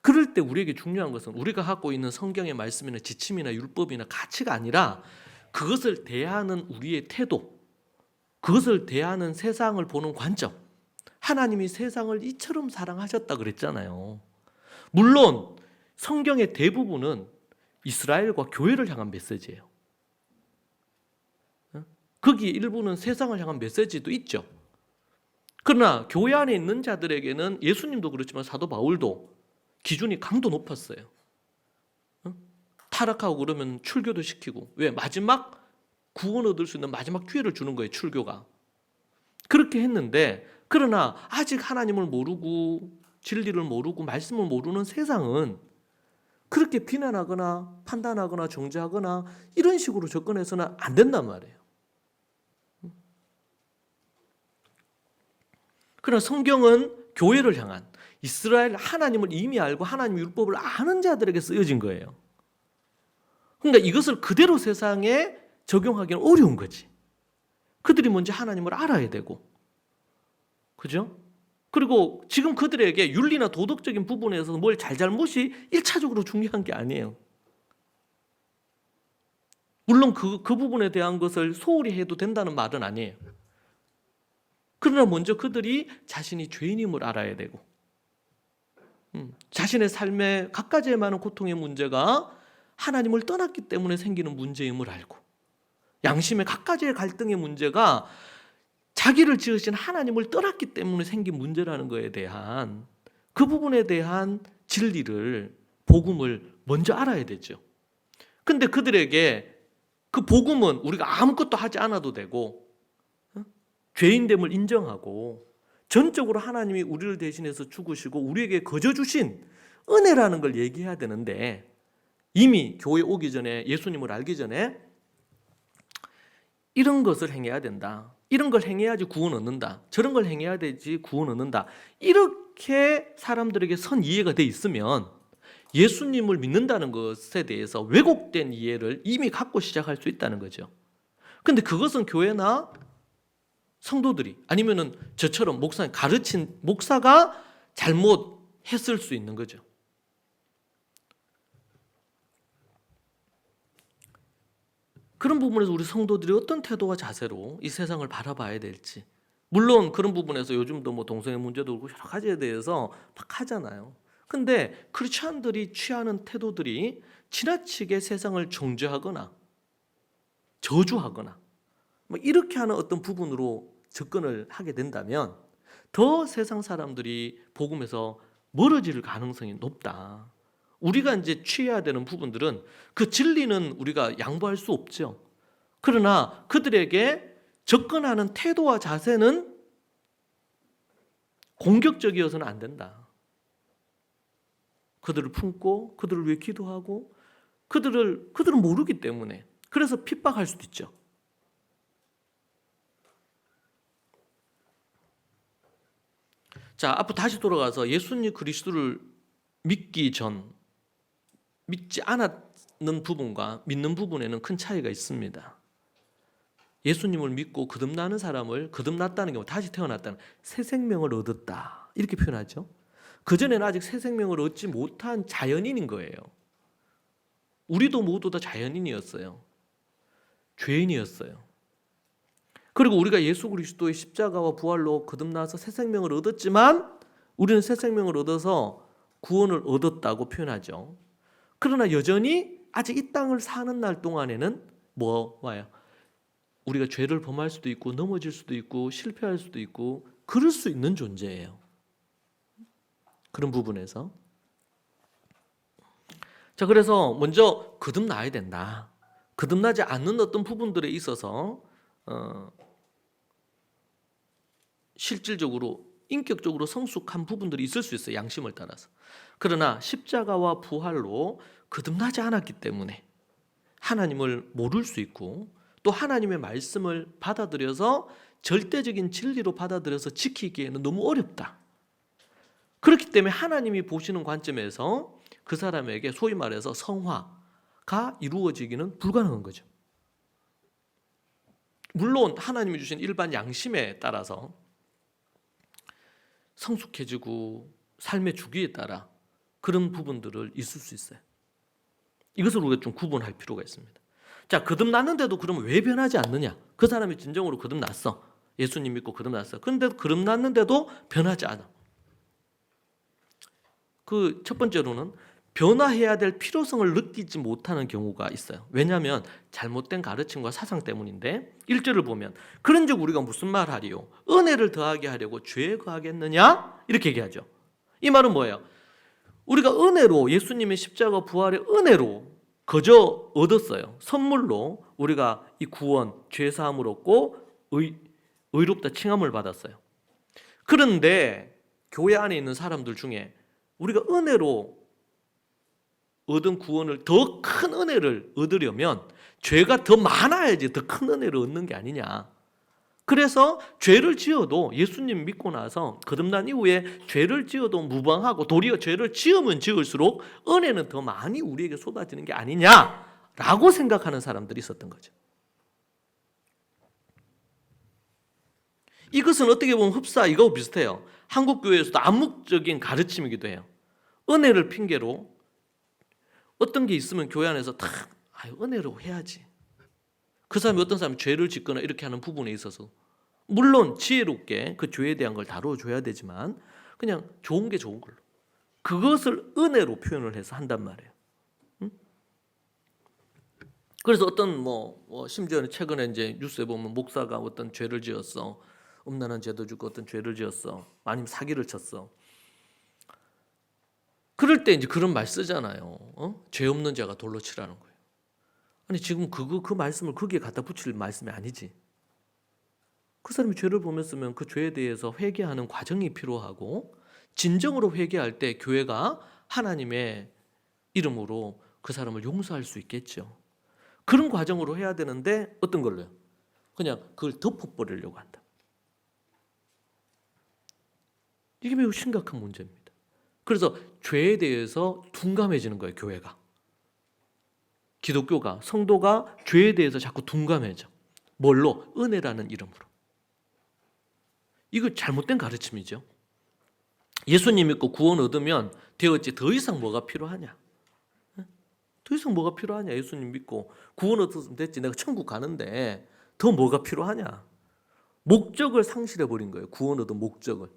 그럴 때 우리에게 중요한 것은 우리가 갖고 있는 성경의 말씀이나 지침이나 율법이나 가치가 아니라 그것을 대하는 우리의 태도, 그것을 대하는 세상을 보는 관점. 하나님이 세상을 이처럼 사랑하셨다 그랬잖아요. 물론 성경의 대부분은 이스라엘과 교회를 향한 메시지예요. 거기 일부는 세상을 향한 메시지도 있죠. 그러나 교회 안에 있는 자들에게는 예수님도 그렇지만 사도 바울도 기준이 강도 높았어요. 타락하고 그러면 출교도 시키고, 왜? 마지막 구원 얻을 수 있는 마지막 기회를 주는 거예요, 출교가. 그렇게 했는데, 그러나 아직 하나님을 모르고 진리를 모르고 말씀을 모르는 세상은 그렇게 비난하거나 판단하거나 정죄하거나 이런 식으로 접근해서는 안 된단 말이에요. 그러나 성경은 교회를 향한 이스라엘 하나님을 이미 알고 하나님 율법을 아는 자들에게 쓰여진 거예요. 그러니까 이것을 그대로 세상에 적용하기는 어려운 거지. 그들이 먼저 하나님을 알아야 되고, 그죠? 그리고 지금 그들에게 윤리나 도덕적인 부분에서 뭘 잘잘못이 1차적으로 중요한 게 아니에요. 물론 그 부분에 대한 것을 소홀히 해도 된다는 말은 아니에요. 그러나 먼저 그들이 자신이 죄인임을 알아야 되고, 자신의 삶에 갖가지에 많은 고통의 문제가 하나님을 떠났기 때문에 생기는 문제임을 알고, 양심의 갖가지의 갈등의 문제가 자기를 지으신 하나님을 떠났기 때문에 생긴 문제라는 것에 대한 그 부분에 대한 진리를, 복음을 먼저 알아야 되죠. 근데 그들에게 그 복음은 우리가 아무것도 하지 않아도 되고, 죄인됨을 인정하고 전적으로 하나님이 우리를 대신해서 죽으시고 우리에게 거저 주신 은혜라는 걸 얘기해야 되는데, 이미 교회 오기 전에 예수님을 알기 전에 이런 것을 행해야 된다, 이런 걸 행해야지 구원 얻는다, 저런 걸 행해야 되지 구원 얻는다, 이렇게 사람들에게 선 이해가 돼 있으면 예수님을 믿는다는 것에 대해서 왜곡된 이해를 이미 갖고 시작할 수 있다는 거죠. 근데 그것은 교회나 성도들이, 아니면은 저처럼 목사님 가르친 목사가 잘못했을 수 있는 거죠. 그런 부분에서 우리 성도들이 어떤 태도와 자세로 이 세상을 바라봐야 될지, 물론 그런 부분에서 요즘도 뭐 동성애 문제도 그렇고 여러 가지에 대해서 막 하잖아요. 근데 크리스천들이 취하는 태도들이 지나치게 세상을 정죄하거나 저주하거나 뭐 이렇게 하는 어떤 부분으로 접근을 하게 된다면 더 세상 사람들이 복음에서 멀어질 가능성이 높다. 우리가 이제 취해야 되는 부분들은, 그 진리는 우리가 양보할 수 없죠. 그러나 그들에게 접근하는 태도와 자세는 공격적이어서는 안 된다. 그들을 품고 그들을 위해 기도하고, 그들은 모르기 때문에 그래서 핍박할 수도 있죠. 자, 앞으로 다시 돌아가서 예수님 그리스도를 믿기 전, 믿지 않았는 부분과 믿는 부분에는 큰 차이가 있습니다. 예수님을 믿고 거듭나는 사람을, 거듭났다는 경우 다시 태어났다는, 새 생명을 얻었다 이렇게 표현하죠. 그전에는 아직 새 생명을 얻지 못한 자연인인 거예요. 우리도 모두 다 자연인이었어요. 죄인이었어요. 그리고 우리가 예수 그리스도의 십자가와 부활로 거듭나서 새 생명을 얻었지만, 우리는 새 생명을 얻어서 구원을 얻었다고 표현하죠. 그러나 여전히 아직 이 땅을 사는 날 동안에는 뭐와요? 우리가 죄를 범할 수도 있고 넘어질 수도 있고 실패할 수도 있고 그럴 수 있는 존재예요. 그런 부분에서. 자, 그래서 먼저 거듭나야 된다. 거듭나지 않는 어떤 부분들에 있어서 실질적으로 인격적으로 성숙한 부분들이 있을 수 있어요. 양심을 따라서. 그러나 십자가와 부활로 거듭나지 않았기 때문에 하나님을 모를 수 있고 또 하나님의 말씀을 받아들여서 절대적인 진리로 받아들여서 지키기에는 너무 어렵다. 그렇기 때문에 하나님이 보시는 관점에서 그 사람에게 소위 말해서 성화가 이루어지기는 불가능한 거죠. 물론 하나님이 주신 일반 양심에 따라서 성숙해지고 삶의 주기에 따라 그런 부분들을 있을 수 있어요. 이것을 우리가 좀 구분할 필요가 있습니다. 자, 거듭났는데도 그러면 왜 변하지 않느냐? 그 사람이 진정으로 거듭났어. 예수님 믿고 거듭났어. 그런데 거듭났는데도 변하지 않아. 그 첫 번째로는 변화해야 될 필요성을 느끼지 못하는 경우가 있어요. 왜냐하면 잘못된 가르침과 사상 때문인데 1절을 보면 그런즉 우리가 무슨 말하리요? 은혜를 더하게 하려고 죄에 거하겠느냐? 이렇게 얘기하죠. 이 말은 뭐예요? 우리가 은혜로 예수님의 십자가 부활의 은혜로 거저 얻었어요. 선물로 우리가 이 구원, 죄사함을 얻고 의롭다 칭함을 받았어요. 그런데 교회 안에 있는 사람들 중에 우리가 은혜로 얻은 구원을 더 큰 은혜를 얻으려면 죄가 더 많아야지 더 큰 은혜를 얻는 게 아니냐. 그래서 죄를 지어도 예수님 믿고 나서 거듭난 이후에 죄를 지어도 무방하고 도리어 죄를 지으면 지을수록 은혜는 더 많이 우리에게 쏟아지는 게 아니냐라고 생각하는 사람들이 있었던 거죠. 이것은 어떻게 보면 흡사 이거하고 비슷해요. 한국 교회에서도 암묵적인 가르침이기도 해요. 은혜를 핑계로 어떤 게 있으면 교회 안에서 다 은혜로 해야지. 그 사람이 어떤 사람이 죄를 짓거나 이렇게 하는 부분에 있어서 물론 지혜롭게 그 죄에 대한 걸 다뤄줘야 되지만 그냥 좋은 게 좋은 걸로 그것을 은혜로 표현을 해서 한단 말이에요. 그래서 어떤 심지어는 최근에 이제 뉴스에 보면 목사가 어떤 죄를 지었어. 음란한 죄도 짓고 어떤 죄를 지었어. 아니면 사기를 쳤어. 그럴 때 이제 그런 말 쓰잖아요. 죄 없는 자가 돌로 치라는 거예요. 아니 지금 그 말씀을 거기에 갖다 붙일 말씀이 아니지. 그 사람이 죄를 범했으면 그 죄에 대해서 회개하는 과정이 필요하고 진정으로 회개할 때 교회가 하나님의 이름으로 그 사람을 용서할 수 있겠죠. 그런 과정으로 해야 되는데 어떤 걸로요? 그냥 그걸 덮어버리려고 한다. 이게 매우 심각한 문제입니다. 그래서 죄에 대해서 둔감해지는 거예요, 교회가. 기독교가, 성도가 죄에 대해서 자꾸 둔감해져. 뭘로? 은혜라는 이름으로. 이거 잘못된 가르침이죠. 예수님 믿고 구원 얻으면 되었지 더 이상 뭐가 필요하냐? 더 이상 뭐가 필요하냐? 예수님 믿고 구원 얻었으면 됐지. 내가 천국 가는데 더 뭐가 필요하냐? 목적을 상실해버린 거예요. 구원 얻은 목적을.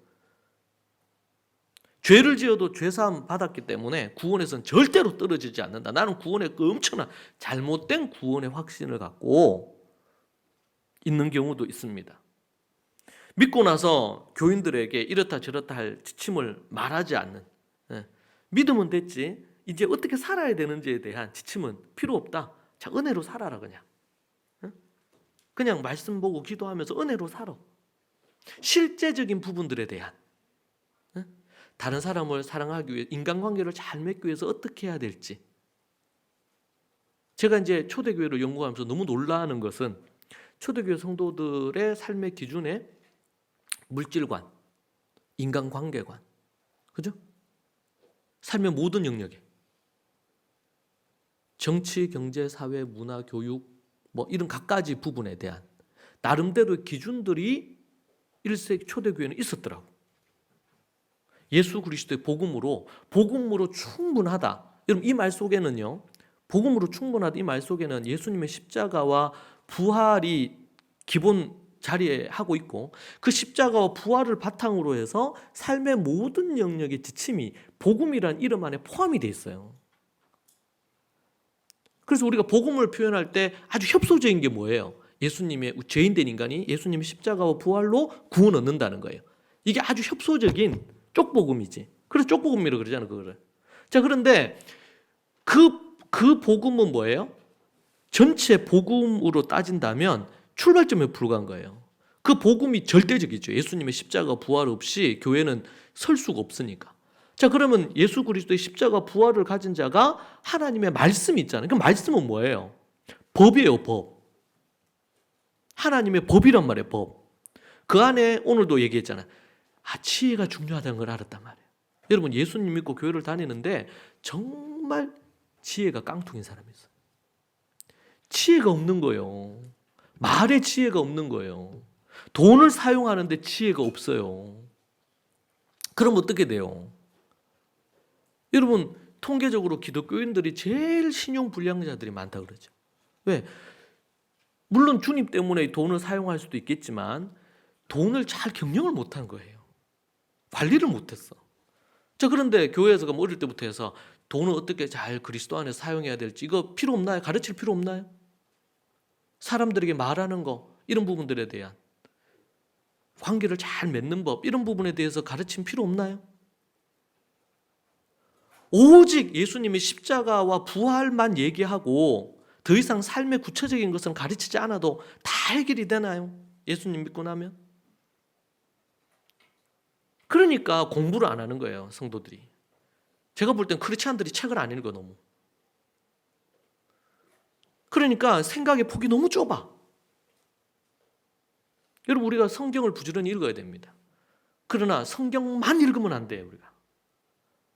죄를 지어도 죄사함 받았기 때문에 구원에서는 절대로 떨어지지 않는다. 나는 구원의 그 엄청난 잘못된 구원의 확신을 갖고 있는 경우도 있습니다. 믿고 나서 교인들에게 이렇다 저렇다 할 지침을 말하지 않는, 믿으면 됐지 이제 어떻게 살아야 되는지에 대한 지침은 필요 없다. 자, 은혜로 살아라 그냥. 그냥 말씀 보고 기도하면서 은혜로 살아. 실제적인 부분들에 대한 다른 사람을 사랑하기 위해 인간관계를 잘 맺기 위해서 어떻게 해야 될지. 제가 이제 초대교회를 연구하면서 너무 놀라는 것은 초대교회 성도들의 삶의 기준에 물질관, 인간관계관, 그죠? 삶의 모든 영역에 정치, 경제, 사회, 문화, 교육 이런 각가지 부분에 대한 나름대로의 기준들이 1세기 초대교회는 있었더라고. 예수 그리스도의 복음으로 충분하다. 여러분 이 말 속에는요. 복음으로 충분하다 이 말 속에는 예수님의 십자가와 부활이 기본 자리에 하고 있고 그 십자가와 부활을 바탕으로 해서 삶의 모든 영역의 지침이 복음이란 이름 안에 포함이 돼 있어요. 그래서 우리가 복음을 표현할 때 아주 협소적인 게 뭐예요? 예수님의 죄인된 인간이 예수님의 십자가와 부활로 구원 얻는다는 거예요. 이게 아주 협소적인 쪽복음이지. 그래서 쪽복음이라고 그러잖아요, 그거를. 자, 그런데 그 복음은 뭐예요? 전체 복음으로 따진다면 출발점에 불과한 거예요. 그 복음이 절대적이죠. 예수님의 십자가 부활 없이 교회는 설 수가 없으니까. 자, 그러면 예수 그리스도의 십자가 부활을 가진 자가 하나님의 말씀이 있잖아요. 그 말씀은 뭐예요? 법이에요, 법. 하나님의 법이란 말이에요, 법. 그 안에 오늘도 얘기했잖아요. 지혜가 중요하다는 걸 알았단 말이에요. 여러분, 예수님 믿고 교회를 다니는데 정말 지혜가 깡통인 사람이 있어요. 지혜가 없는 거예요. 말에 지혜가 없는 거예요. 돈을 사용하는데 지혜가 없어요. 그럼 어떻게 돼요? 여러분, 통계적으로 기독교인들이 제일 신용 불량자들이 많다 그러죠. 왜? 물론 주님 때문에 돈을 사용할 수도 있겠지만 돈을 잘 경영을 못한 거예요. 관리를 못했어. 자, 그런데 교회에서 어릴 때부터 해서 돈을 어떻게 잘 그리스도 안에 사용해야 될지 이거 필요 없나요? 가르칠 필요 없나요? 사람들에게 말하는 거 이런 부분들에 대한 관계를 잘 맺는 법 이런 부분에 대해서 가르침 필요 없나요? 오직 예수님의 십자가와 부활만 얘기하고 더 이상 삶의 구체적인 것은 가르치지 않아도 다 해결이 되나요? 예수님 믿고 나면? 그러니까 공부를 안 하는 거예요, 성도들이. 제가 볼 땐 크리스찬들이 책을 안 읽어 너무. 그러니까 생각의 폭이 너무 좁아. 여러분, 우리가 성경을 부지런히 읽어야 됩니다. 그러나 성경만 읽으면 안 돼요, 우리가.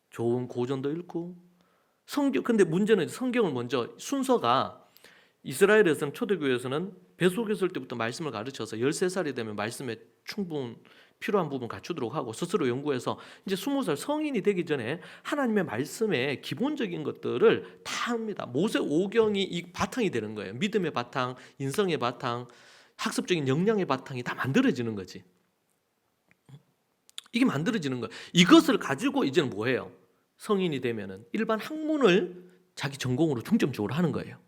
좋은 고전도 읽고 근데 문제는 성경을 먼저 순서가 이스라엘에서는 초대교회에서는 뱃속에 있을 때부터 말씀을 가르쳐서 13살이 되면 말씀에 필요한 부분 갖추도록 하고 스스로 연구해서 이제 20살 성인이 되기 전에 하나님의 말씀의 기본적인 것들을 다 합니다. 모세 오경이 이 바탕이 되는 거예요. 믿음의 바탕, 인성의 바탕, 학습적인 역량의 바탕이 다 만들어지는 거지. 이게 만들어지는 거예요. 이것을 가지고 이제는 뭐예요? 성인이 되면은 일반 학문을 자기 전공으로 중점적으로 하는 거예요.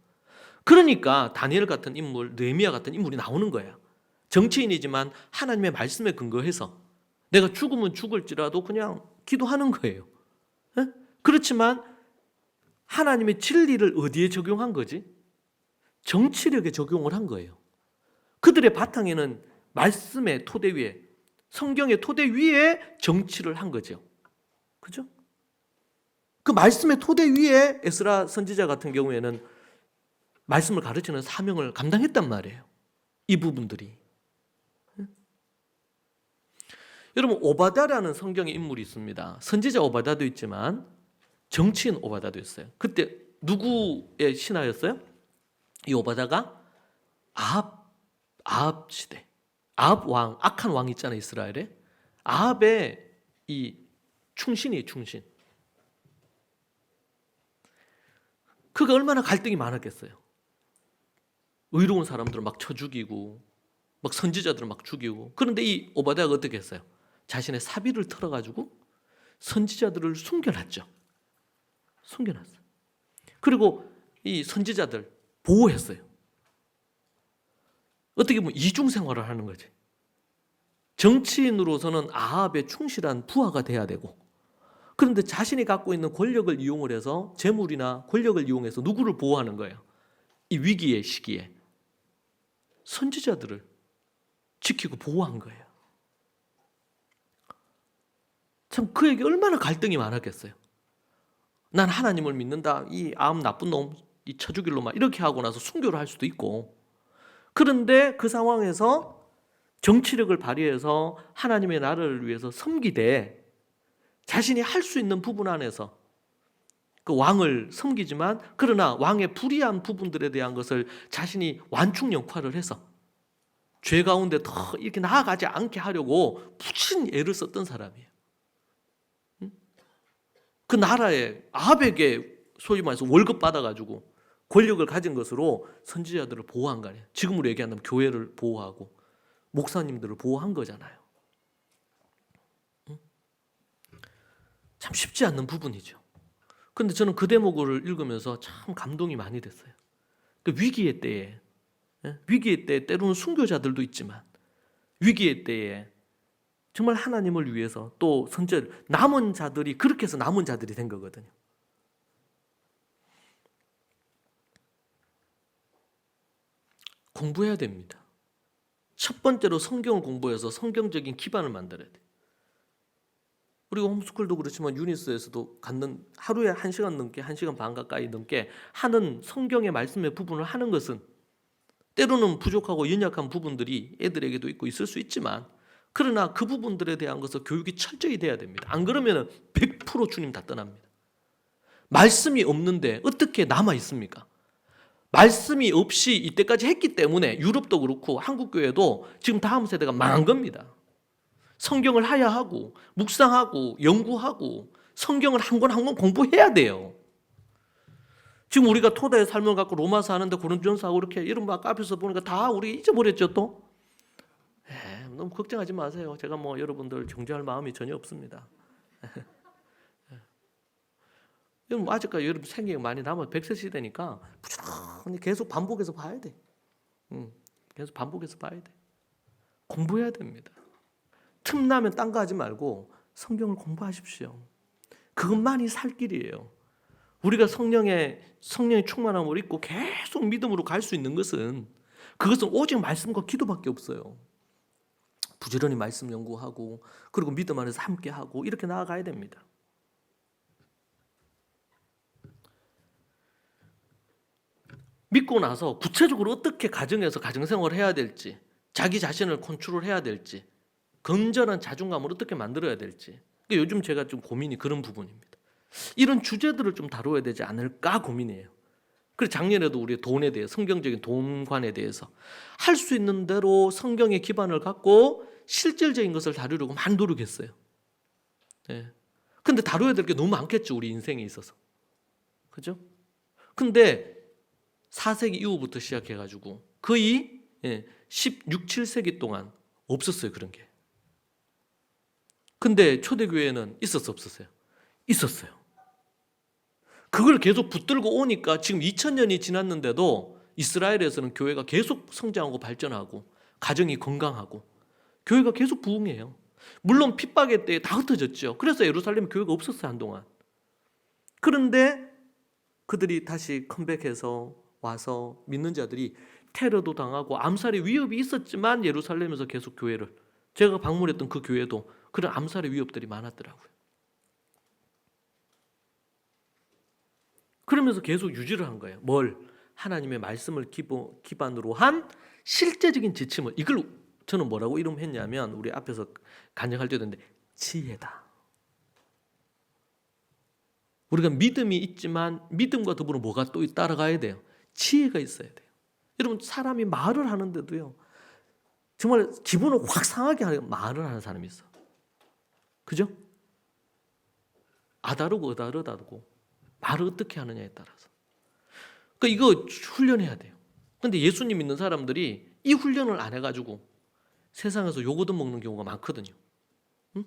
그러니까 다니엘 같은 인물, 느헤미야 같은 인물이 나오는 거예요. 정치인이지만 하나님의 말씀에 근거해서 내가 죽으면 죽을지라도 그냥 기도하는 거예요. 에? 그렇지만 하나님의 진리를 어디에 적용한 거지? 정치력에 적용을 한 거예요. 그들의 바탕에는 말씀의 토대 위에, 성경의 토대 위에 정치를 한 거죠. 그죠? 그 말씀의 토대 위에 에스라 선지자 같은 경우에는 말씀을 가르치는 사명을 감당했단 말이에요. 이 부분들이. 여러분, 오바다라는 성경의 인물이 있습니다. 선지자 오바다도 있지만 정치인 오바다도 있어요. 그때 누구의 신하였어요? 이 오바다가 아합 시대, 아합 왕, 악한 왕 있잖아요, 이스라엘에. 아합의 이 충신이에요, 충신. 그가 얼마나 갈등이 많았겠어요. 의로운 사람들을 막 쳐 죽이고 막 선지자들을 막 죽이고. 그런데 이 오바댜가 어떻게 했어요? 자신의 사비를 털어가지고 선지자들을 숨겨놨죠. 숨겨놨어요. 그리고 이 선지자들 보호했어요. 어떻게 보면 이중생활을 하는 거지. 정치인으로서는 아합의 충실한 부하가 돼야 되고, 그런데 자신이 갖고 있는 권력을 이용을 해서 재물이나 권력을 이용해서 누구를 보호하는 거예요? 이 위기의 시기에 선지자들을 지키고 보호한 거예요. 참 그에게 얼마나 갈등이 많았겠어요. 난 하나님을 믿는다. 이 나쁜 놈, 이 쳐죽일 놈아 이렇게 하고 나서 순교를 할 수도 있고. 그런데 그 상황에서 정치력을 발휘해서 하나님의 나라를 위해서 섬기되 자신이 할 수 있는 부분 안에서 그 왕을 섬기지만 그러나 왕의 불의한 부분들에 대한 것을 자신이 완충 역할을 해서 죄 가운데 더 이렇게 나아가지 않게 하려고 부친 애를 썼던 사람이에요. 그 나라에 아합에게 소위 말해서 월급 받아가지고 권력을 가진 것으로 선지자들을 보호한 거 아니에요. 지금으로 얘기한다면 교회를 보호하고 목사님들을 보호한 거잖아요. 참 쉽지 않는 부분이죠. 그런데 저는 그 대목을 읽으면서 참 감동이 많이 됐어요. 그 위기의 때에 때로는 순교자들도 있지만 위기의 때에 정말 하나님을 위해서 또 남은 자들이 그렇게 해서 남은 자들이 된 거거든요. 공부해야 됩니다. 첫 번째로 성경을 공부해서 성경적인 기반을 만들어야 돼요. 우리가 홈스쿨도 그렇지만 유니스에서도 하루에 1시간 넘게 1시간 반 가까이 넘게 하는 성경의 말씀의 부분을 하는 것은 때로는 부족하고 연약한 부분들이 애들에게도 있고 있을 수 있지만 그러나 그 부분들에 대한 것을 교육이 철저히 돼야 됩니다. 안 그러면 100% 주님 다 떠납니다. 말씀이 없는데 어떻게 남아 있습니까? 말씀이 없이 이때까지 했기 때문에 유럽도 그렇고 한국 교회도 지금 다음 세대가 망한 겁니다. 성경을 하야하고 묵상하고 연구하고 성경을 한 권 한 권 공부해야 돼요. 지금 우리가 토대의 삶을 갖고 로마서 하는데 고린도전서 이렇게 이런 거 아까 앞에서 보니까 다 우리 잊어버렸죠 또? 너무 걱정하지 마세요. 제가 뭐 여러분들 정죄할 마음이 전혀 없습니다. 아직까지 여러분 생각이 많이 남아 100세 시대니까 부지런히 계속 반복해서 봐야 돼. 계속 반복해서 봐야 돼. 공부해야 됩니다. 틈나면 딴 거 하지 말고 성경을 공부하십시오. 그것만이 살 길이에요. 우리가 성령의 충만함을 입고 계속 믿음으로 갈 수 있는 것은 그것은 오직 말씀과 기도밖에 없어요. 부지런히 말씀 연구하고 그리고 믿음 안에서 함께하고 이렇게 나아가야 됩니다. 믿고 나서 구체적으로 어떻게 가정에서 가정생활을 해야 될지, 자기 자신을 컨트롤해야 될지, 건전한 자존감을 어떻게 만들어야 될지, 요즘 제가 좀 고민이 그런 부분입니다. 이런 주제들을 좀 다뤄야 되지 않을까 고민이에요. 그래서 작년에도 우리 돈에 대해 성경적인 돈관에 대해서 할 수 있는 대로 성경의 기반을 갖고 실질적인 것을 다루려고 많이 노력했어요. 근데 다뤄야 될 게 너무 많겠죠, 우리 인생에 있어서. 그죠? 근데 4세기 이후부터 시작해가지고 거의 16, 7세기 동안 없었어요, 그런 게. 근데 초대교회는 있었어요, 없었어요? 있었어요. 그걸 계속 붙들고 오니까 지금 2000년이 지났는데도 이스라엘에서는 교회가 계속 성장하고 발전하고 가정이 건강하고 교회가 계속 부흥해요. 물론 핍박의 때에 다 흩어졌죠. 그래서 예루살렘 교회가 없었어요, 한동안. 그런데 그들이 다시 컴백해서 와서 믿는 자들이 테러도 당하고 암살의 위협이 있었지만 예루살렘에서 계속 교회를, 제가 방문했던 그 교회도 그런 암살의 위협들이 많았더라고요. 그러면서 계속 유지를 한 거예요. 뭘? 하나님의 말씀을 기반으로 한 실제적인 지침을, 이걸 저는 뭐라고 이름했냐면 우리 앞에서 간증할 때도 했는데 지혜다. 우리가 믿음이 있지만 믿음과 더불어 뭐가 또 따라가야 돼요? 지혜가 있어야 돼요. 여러분, 사람이 말을 하는데도요, 정말 기분을 확 상하게 하는 말을 하는 사람이 있어. 그죠? 아다르고 어다르다고 말을 어떻게 하느냐에 따라서. 그러니까 이거 훈련해야 돼요. 근데 예수님 믿는 사람들이 이 훈련을 안 해가지고 세상에서 욕 얻어먹는 경우가 많거든요. 응?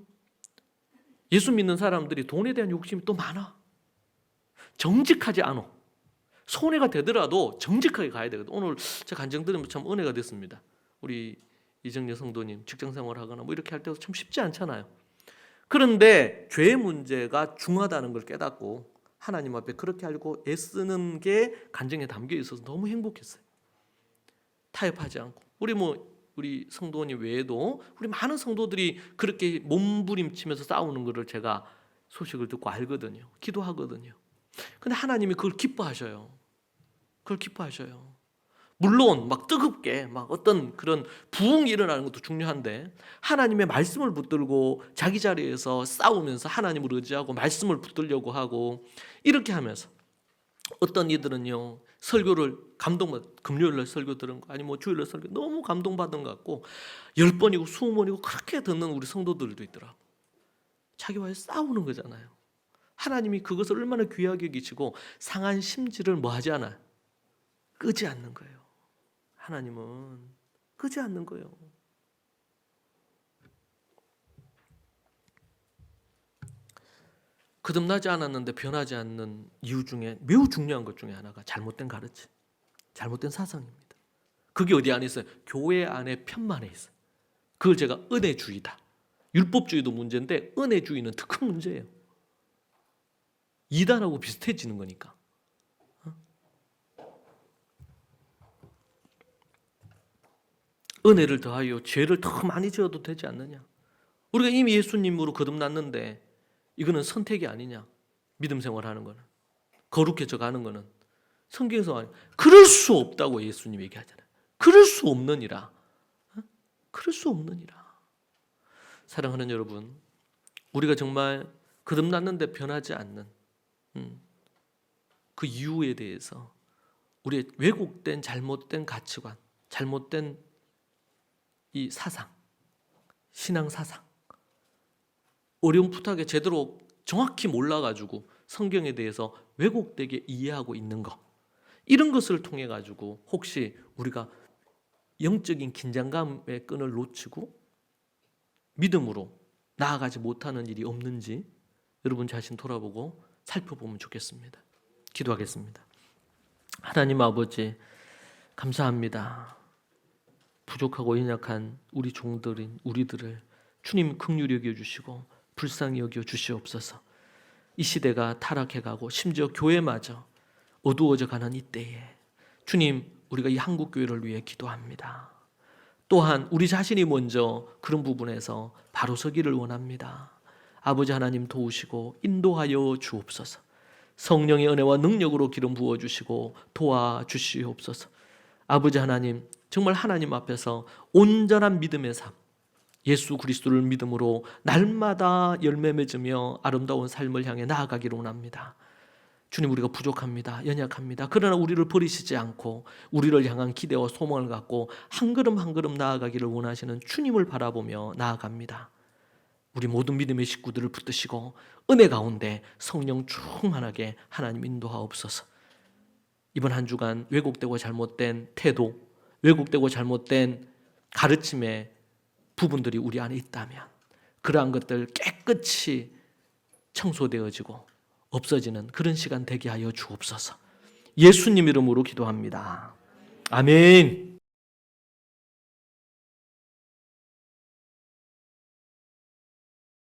예수 믿는 사람들이 돈에 대한 욕심이 또 많아. 정직하지 않아. 손해가 되더라도 정직하게 가야 되거든. 오늘 제가 간증 들으면 참 은혜가 됐습니다. 우리 이정재 성도님 직장생활 하거나 뭐 이렇게 할 때도 참 쉽지 않잖아요. 그런데 죄의 문제가 중하다는 걸 깨닫고 하나님 앞에 그렇게 알고 애쓰는 게 간증에 담겨 있어서 너무 행복했어요. 타협하지 않고. 우리 성도님 외에도 우리 많은 성도들이 그렇게 몸부림치면서 싸우는 것을 제가 소식을 듣고 알거든요. 기도하거든요. 근데 하나님이 그걸 기뻐하셔요. 그걸 기뻐하셔요. 물론 막 뜨겁게 막 어떤 그런 부흥이 일어나는 것도 중요한데 하나님의 말씀을 붙들고 자기 자리에서 싸우면서 하나님을 의지하고 말씀을 붙들려고 하고 이렇게 하면서 어떤 이들은요, 설교를 금요일날 설교 들은 거 아니면 주일날 설교 너무 감동받은 것 같고 10번이고 20번이고 그렇게 듣는 우리 성도들도 있더라고. 자기와의 싸우는 거잖아요. 하나님이 그것을 얼마나 귀하게 여기시고 상한 심지를 뭐 하지 않아요? 끄지 않는 거예요. 하나님은 끄지 않는 거예요. 거듭나지 않았는데 변하지 않는 이유 중에 매우 중요한 것 중에 하나가 잘못된 가르침, 잘못된 사상입니다. 그게 어디 안에 있어요? 교회 안에 편만에 있어요. 그걸 제가 은혜주의다. 율법주의도 문제인데 은혜주의는 더 큰 문제예요. 이단하고 비슷해지는 거니까. 은혜를 더하여 죄를 더 많이 지어도 되지 않느냐? 우리가 이미 예수님으로 거듭났는데 이거는 선택이 아니냐? 믿음 생활하는 거는, 거룩해져 가는 거는. 성경에서 그럴 수 없다고 예수님 얘기하잖아요. 그럴 수 없느니라. 그럴 수 없느니라. 사랑하는 여러분, 우리가 정말 거듭났는데 변하지 않는 그 이유에 대해서 우리의 왜곡된 잘못된 가치관, 잘못된 이 사상, 신앙 사상, 어렴풋하게 제대로 정확히 몰라가지고 성경에 대해서 왜곡되게 이해하고 있는 것, 이런 것을 통해 가지고 혹시 우리가 영적인 긴장감의 끈을 놓치고 믿음으로 나아가지 못하는 일이 없는지 여러분 자신 돌아보고 살펴보면 좋겠습니다. 기도하겠습니다. 하나님 아버지, 감사합니다. 부족하고 연약한 우리 종들인 우리들을 주님 긍휼히 여겨주시고 불쌍히 여겨주시옵소서. 이 시대가 타락해가고 심지어 교회마저 어두워져 가는 이때에 주님, 우리가 이 한국교회를 위해 기도합니다. 또한 우리 자신이 먼저 그런 부분에서 바로 서기를 원합니다. 아버지 하나님 도우시고 인도하여 주옵소서. 성령의 은혜와 능력으로 기름 부어주시고 도와주시옵소서. 아버지 하나님, 정말 하나님 앞에서 온전한 믿음의 삶, 예수 그리스도를 믿음으로 날마다 열매 맺으며 아름다운 삶을 향해 나아가기를 원합니다. 주님, 우리가 부족합니다. 연약합니다. 그러나 우리를 버리시지 않고 우리를 향한 기대와 소망을 갖고 한 걸음 한 걸음 나아가기를 원하시는 주님을 바라보며 나아갑니다. 우리 모든 믿음의 식구들을 붙드시고 은혜 가운데 성령 충만하게 하나님 인도하옵소서. 이번 한 주간 왜곡되고 잘못된 태도, 왜곡되고 잘못된 가르침의 부분들이 우리 안에 있다면 그러한 것들 깨끗이 청소되어지고 없어지는 그런 시간 되게 하여 주옵소서. 예수님 이름으로 기도합니다. 아멘.